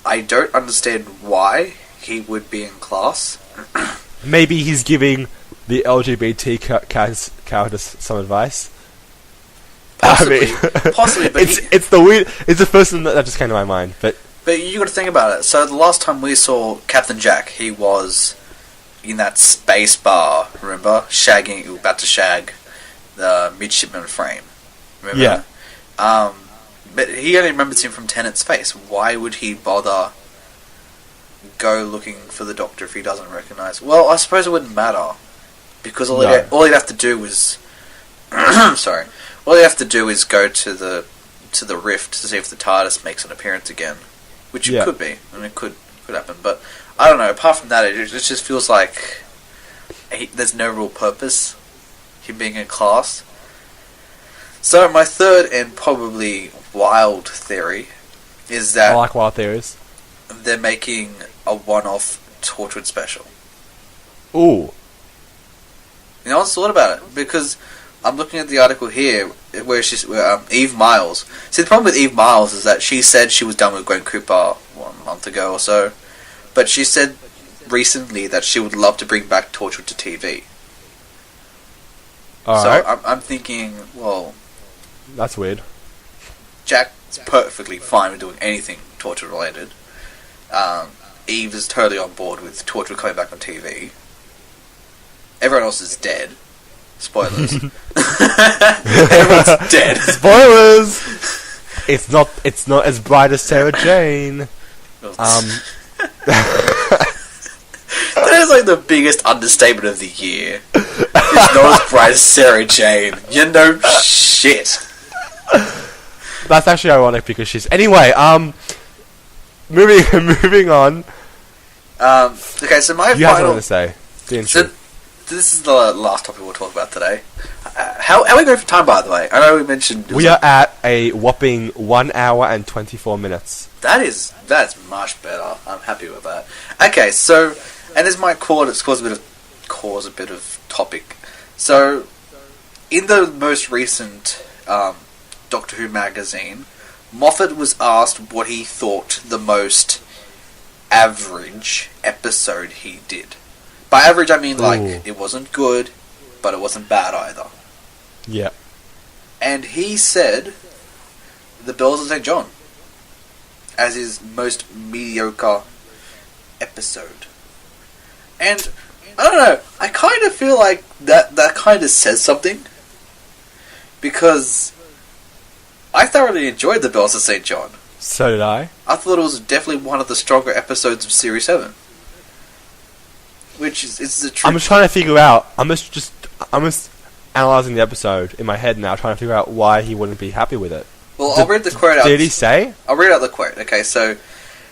I don't understand why he would be in Class. Maybe he's giving the LGBT characters some advice. Possibly, but it's the first thing that just came to my mind. But you got to think about it. So the last time we saw Captain Jack, he was in that space bar. Remember, about to shag the midshipman frame. Remember? Yeah. But he only remembers him from Tennant's face. Why would he bother go looking for the Doctor if he doesn't recognise? Well, I suppose it wouldn't matter because all he'd have to do was sorry. All you have to do is go to the rift to see if the TARDIS makes an appearance again, which it could be. I mean, it could happen, but I don't know. Apart from that, it just feels like there's no real purpose him being in Class. So my third and probably wild theory is that I like wild theories. They're making a one-off Torchwood special. Ooh. You know, I thought about it because I'm looking at the article here where Eve Miles. See, the problem with Eve Miles is that she said she was done with Gwen Cooper 1 month ago or so, but she said recently that she would love to bring back Torchwood to TV. Alright. So I'm thinking, well, that's weird. Jack's perfectly fine with doing anything Torchwood related. Eve is totally on board with Torchwood coming back on TV. Everyone else is dead. Spoilers. Everyone's dead. Spoilers. It's not as bright as Sarah Jane. That is like the biggest understatement of the year. It's not as bright as Sarah Jane. You know shit. That's actually ironic because she's anyway. Moving on. Okay, so my you final. have something to say. So, this is the last topic we'll talk about today. How are we going for time, by the way? I know we mentioned... We are at a whopping 1 hour and 24 minutes. That's much better. I'm happy with that. Okay, so... And this might cause a bit of topic. So, in the most recent Doctor Who magazine, Moffat was asked what he thought the most average episode he did. By average, I mean, like, it wasn't good, but it wasn't bad either. Yeah. And he said The Bells of St. John as his most mediocre episode. And, I don't know, I kind of feel like that kind of says something. Because I thoroughly enjoyed The Bells of St. John. So did I. I thought it was definitely one of the stronger episodes of Series 7. Which is the truth. I'm just trying to figure out. I'm just analysing the episode in my head now, trying to figure out why he wouldn't be happy with it. Well, I'll read the quote out. Did he say? I'll read out the quote. Okay, so,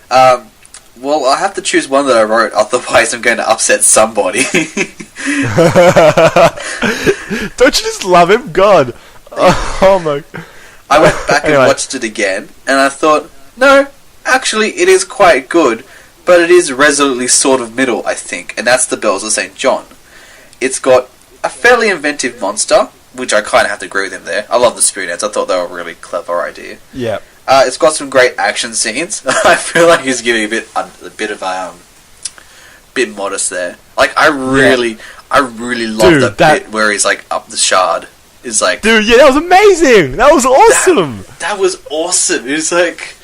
well, I have to choose one that I wrote, otherwise I'm going to upset somebody. Don't you just love him? God. Oh my. I went back and watched it again, and I thought, no, actually, it is quite good, but it is resolutely sort of middle, I think, and that's The Bells of St. John. It's got a fairly inventive monster, which I kind of have to agree with him there. I love the Spoonheads. I thought they were a really clever idea. Yeah. It's got some great action scenes. I feel like he's giving a bit of bit modest there. Like, I really love that bit where he's, like, up the shard. It's like... Dude, yeah, that was amazing! That was awesome! That was awesome. It was like...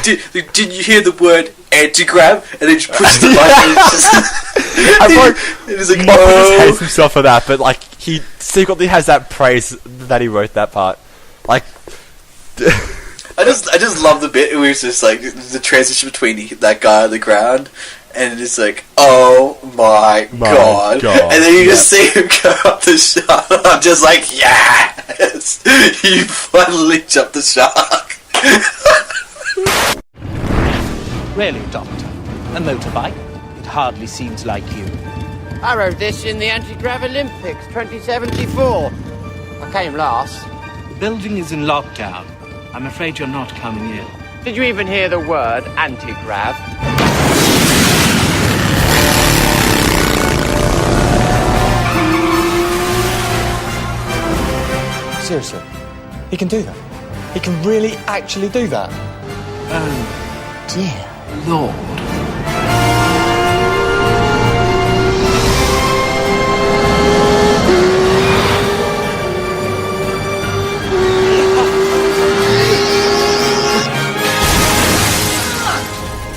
did you hear the word anti-grab? And then you push the button and it's just... I feel like Moffat just hates oh. himself for that, but, like, he secretly has that praise that he wrote that part. Like... I just love the bit where it's just, like, the transition between that guy on the ground... And it's like, oh my god. And then you just see him go up the shark. I'm just like, yes! You finally jumped the shark. Really, Doctor? A motorbike? It hardly seems like you. I rode this in the Anti-Grav Olympics 2074. I came last. The building is in lockdown. I'm afraid you're not coming in. Did you even hear the word anti-grav? Seriously, he can do that. He can really actually do that. Oh, dear Lord.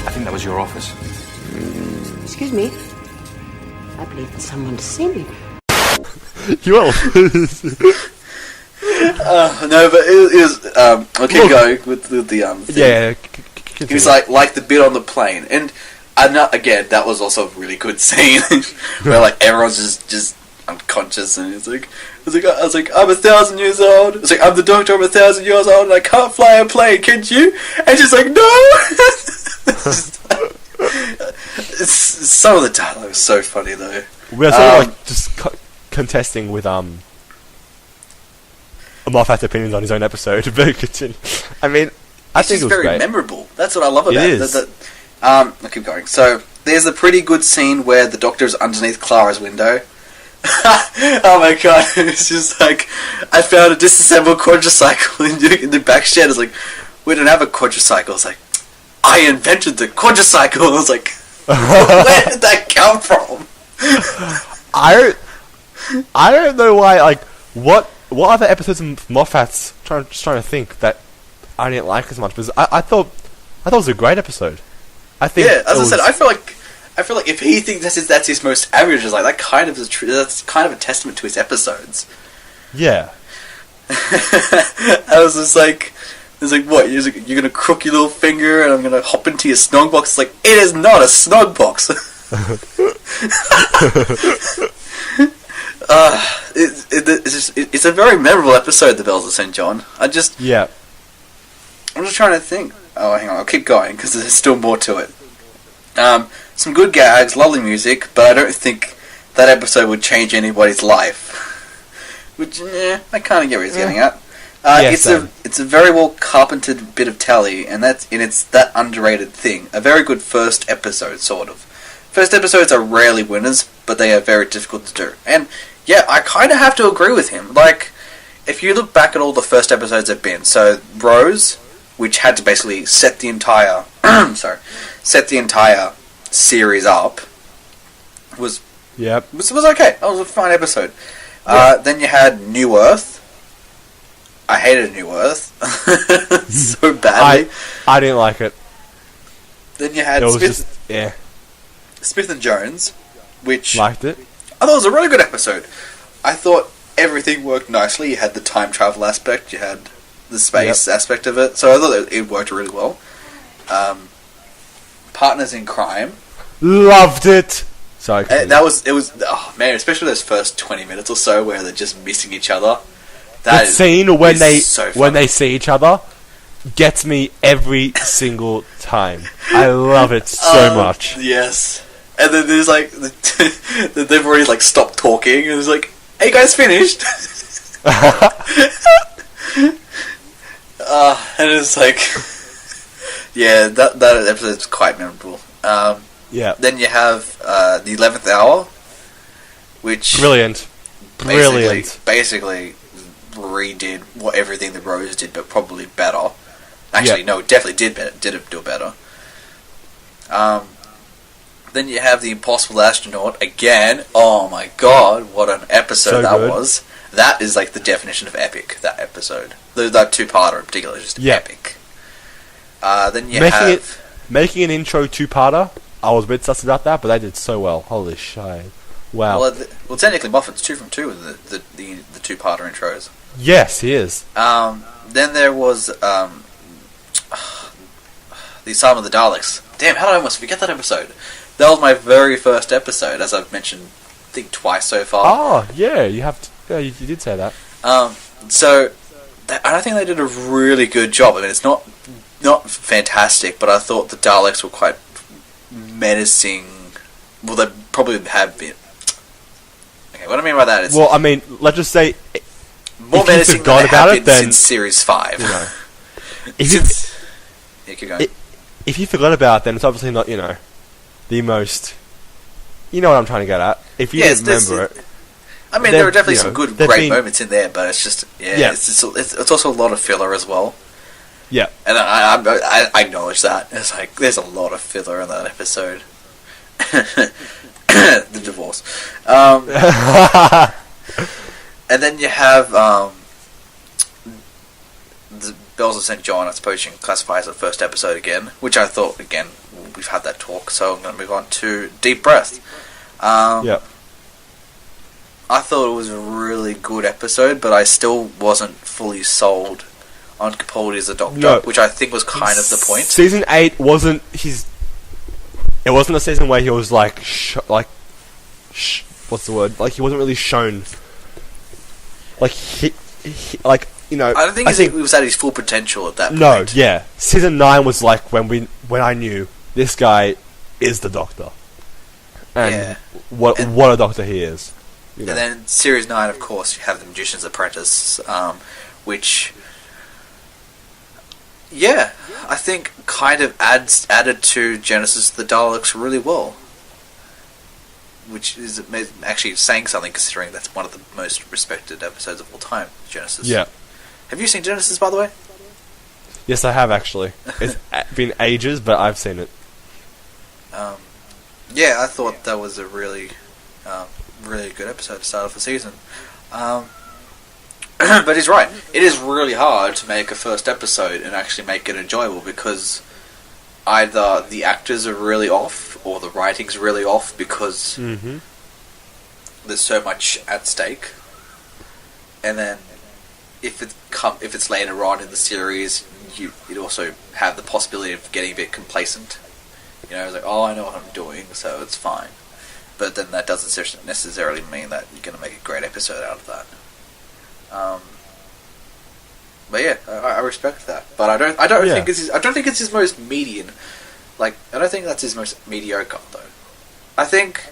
I think that was your office. Excuse me. I believe there's someone to see me. You will. No, but it was. I'll keep going with the thing. Yeah. It was like the bit on the plane, and again, that was also a really good scene where like everyone's just unconscious, and it's like I was like, I'm 1,000 years old. It's like, I'm the doctor. I'm 1,000 years old, and I can't fly a plane. Can you? And she's like, no. Some of the dialogue is so funny though. We're sort of like just contesting with Moffat's opinions on his own episode. But continue. I mean, I think it was very great. Memorable. That's what I love about it. Is. I'll keep going. So there's a pretty good scene where the Doctor's underneath Clara's window. Oh my god! It's just like, I found a disassembled quadricycle in the back shed. It's like, we don't have a quadricycle. It's like, I invented the quadricycle. I was like, where did that come from? I don't know why. Like, what other episodes of Moffat's trying to think that I didn't like as much, because I thought it was a great episode. I think, yeah, as I said, I feel like if he thinks that's his most average, is like that kind of that's kind of a testament to his episodes. Yeah. I was just like, it's like, what? You're gonna crook your little finger, and I'm gonna hop into your snog box. It's like, it is not a snog box. It's a very memorable episode, The Bells of St. John. I'm just trying to think. Oh, hang on, I'll keep going, because there's still more to it. Some good gags, lovely music, but I don't think that episode would change anybody's life. Which, I kind of get where he's getting at. It's a very well carpentered bit of telly, and it's that underrated thing. A very good first episode, sort of. First episodes are rarely winners, but they are very difficult to do. And yeah, I kind of have to agree with him. Like, if you look back at all the first episodes have been, so Rose, which had to basically set the entire series up, was okay. That was a fine episode. Yeah. Then you had New Earth. I hated New Earth so badly. I didn't like it. Then you had Smith and Jones, which liked it. I thought it was a really good episode. I thought everything worked nicely. You had the time travel aspect, you had the space aspect of it, so I thought it worked really well. Partners in Crime, loved it. Sorry, it was oh man, especially those first 20 minutes or so where they're just missing each other. That scene when they see each other gets me every single time. I love it so much. Yes. And then there's like they've already like stopped talking, and it's like, "Hey, you guys finished?" And it's like, yeah, that episode's quite memorable. Then you have the 11th Hour, which brilliant. Basically redid everything the Rose did, but probably better. Actually, no, it definitely did do it better. Then you have the Impossible Astronaut again. Oh my god, what an episode So that good. was! That is like the definition of epic. That episode, that two-parter in particular, is just epic. Then you making an intro two-parter. I was a bit sus about that, but they did so well. Holy shit! Wow. Well, technically, Moffat's 2 from 2 with the two-parter intros. Yes, he is. Then there was the Asylum of the Daleks. Damn, how did I almost forget that episode? That was my very first episode, as I've mentioned, I think twice so far. Oh, yeah, you have to. Yeah, you did say that. So I think they did a really good job. I mean, it's not fantastic, but I thought the Daleks were quite menacing. Well, they probably have been. Okay, what I mean by that is... Well, I mean, let's just say... More menacing than they have been since Series 5. You know, yeah, keep going. If you forgot about it, then it's obviously not, the most... You know what I'm trying to get at. If you didn't remember it... I mean, there are definitely some great moments in there, but it's just... Yeah. It's also a lot of filler as well. Yeah. And I acknowledge that. It's like, there's a lot of filler in that episode. The divorce. And then you have the Bells of St. John, I suppose you can classify as the first episode again, which I thought, again, we've had that talk, so I'm going to move on to Deep Breath. Yep. I thought it was a really good episode, but I still wasn't fully sold on Capaldi as a Doctor, which I think was kind of the point. Season 8 wasn't his... It wasn't a season where he was like... what's the word? Like, he wasn't really shown... Like, I don't think he was at his full potential at that point. No, yeah. Season 9 was like when I knew this guy is the Doctor. And what a Doctor he is. And then Series 9, of course, you have The Magician's Apprentice, which... Yeah, I think kind of added to Genesis of the Daleks really well. Which is actually saying something, considering that's one of the most respected episodes of all time, Genesis. Yeah. Have you seen Genesis, by the way? Yes, I have, actually. It's been ages, but I've seen it. Yeah, I thought that was a really good episode to start off the season. But he's right. It is really hard to make a first episode and actually make it enjoyable, because either the actors are really off or the writing's really off, because there's so much at stake. And then if it's later on in the series, you'd also have the possibility of getting a bit complacent. It's like, oh, I know what I'm doing, so it's fine. But then that doesn't necessarily mean that you're going to make a great episode out of that. But yeah, I respect that. But I don't think it's his most median. Like, I don't think that's his most mediocre though. I think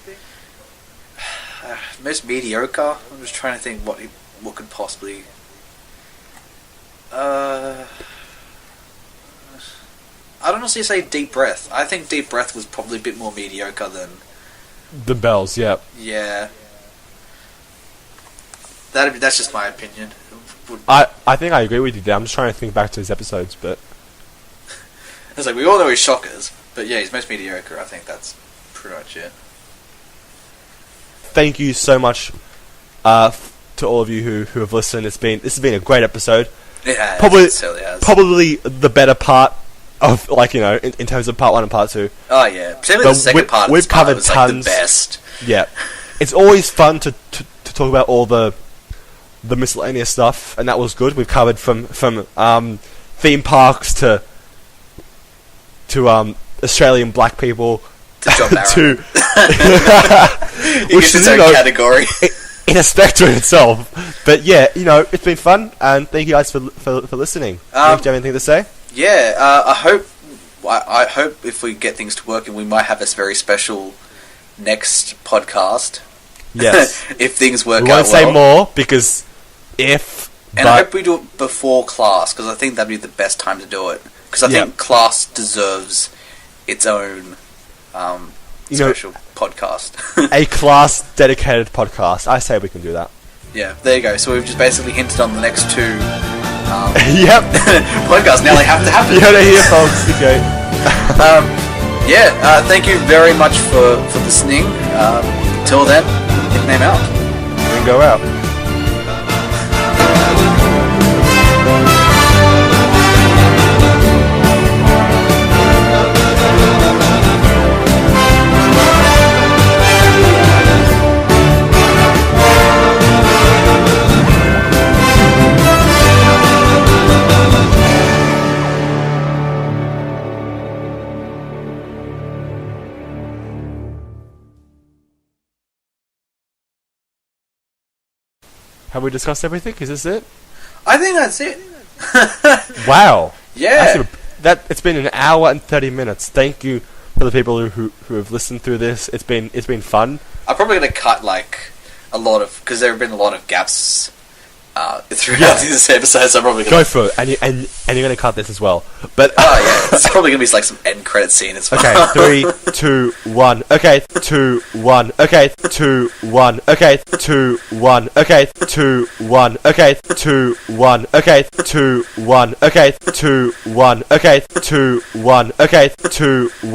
most mediocre. I'm just trying to think what could possibly. I don't honestly say Deep Breath. I think Deep Breath was probably a bit more mediocre than The Bells. Yeah. Yeah. That's just my opinion. I think I agree with you there. I'm just trying to think back to his episodes, but... It's like, we all know he's shockers, but yeah, he's most mediocre. I think that's pretty much it. Thank you so much to all of you who have listened. This has been a great episode. Yeah, it certainly has. Probably the better part of, in terms of part 1 and part 2. Oh yeah, particularly the second part. We've covered was tons. Like the best. Yeah, it's always fun to talk about all the miscellaneous stuff, and that was good. We've covered from theme parks to Australian black people to John Barrow. Which is its own category in a spectrum itself. But yeah, it's been fun, and thank you guys for listening. Do you have anything to say? Yeah, I hope if we get things to work, and we might have this very special next podcast. Yes, if things work out well. We won't say more because I hope we do it before class, because I think that'd be the best time to do it. Because I think class deserves its own special podcast. A class dedicated podcast. I say we can do that. Yeah, there you go. So we've just basically hinted on the next two podcasts. Now they have to happen. You heard it here, folks. Okay. yeah, thank you very much for listening. Till then, nickname out. And go out. Have we discussed everything? Is this it? I think that's it. Wow. Yeah. It's been an hour and 30 minutes. Thank you for the people who have listened through this. It's been fun. I'm probably going to cut like a lot of, because there have been a lot of gaps throughout this episode, so I'm probably going to go for it. And you're going to cut this as well. But oh yeah, it's probably going to be like some end credit scene as well. Okay, 3, 2, 1. Okay, 2, 1. Okay, 2, 1. Okay, 2, 1. Okay, 2, 1. Okay, 2, 1. Okay, 2, 1. Okay, 2, 1. Okay, 2, 1. Okay, 2, 1.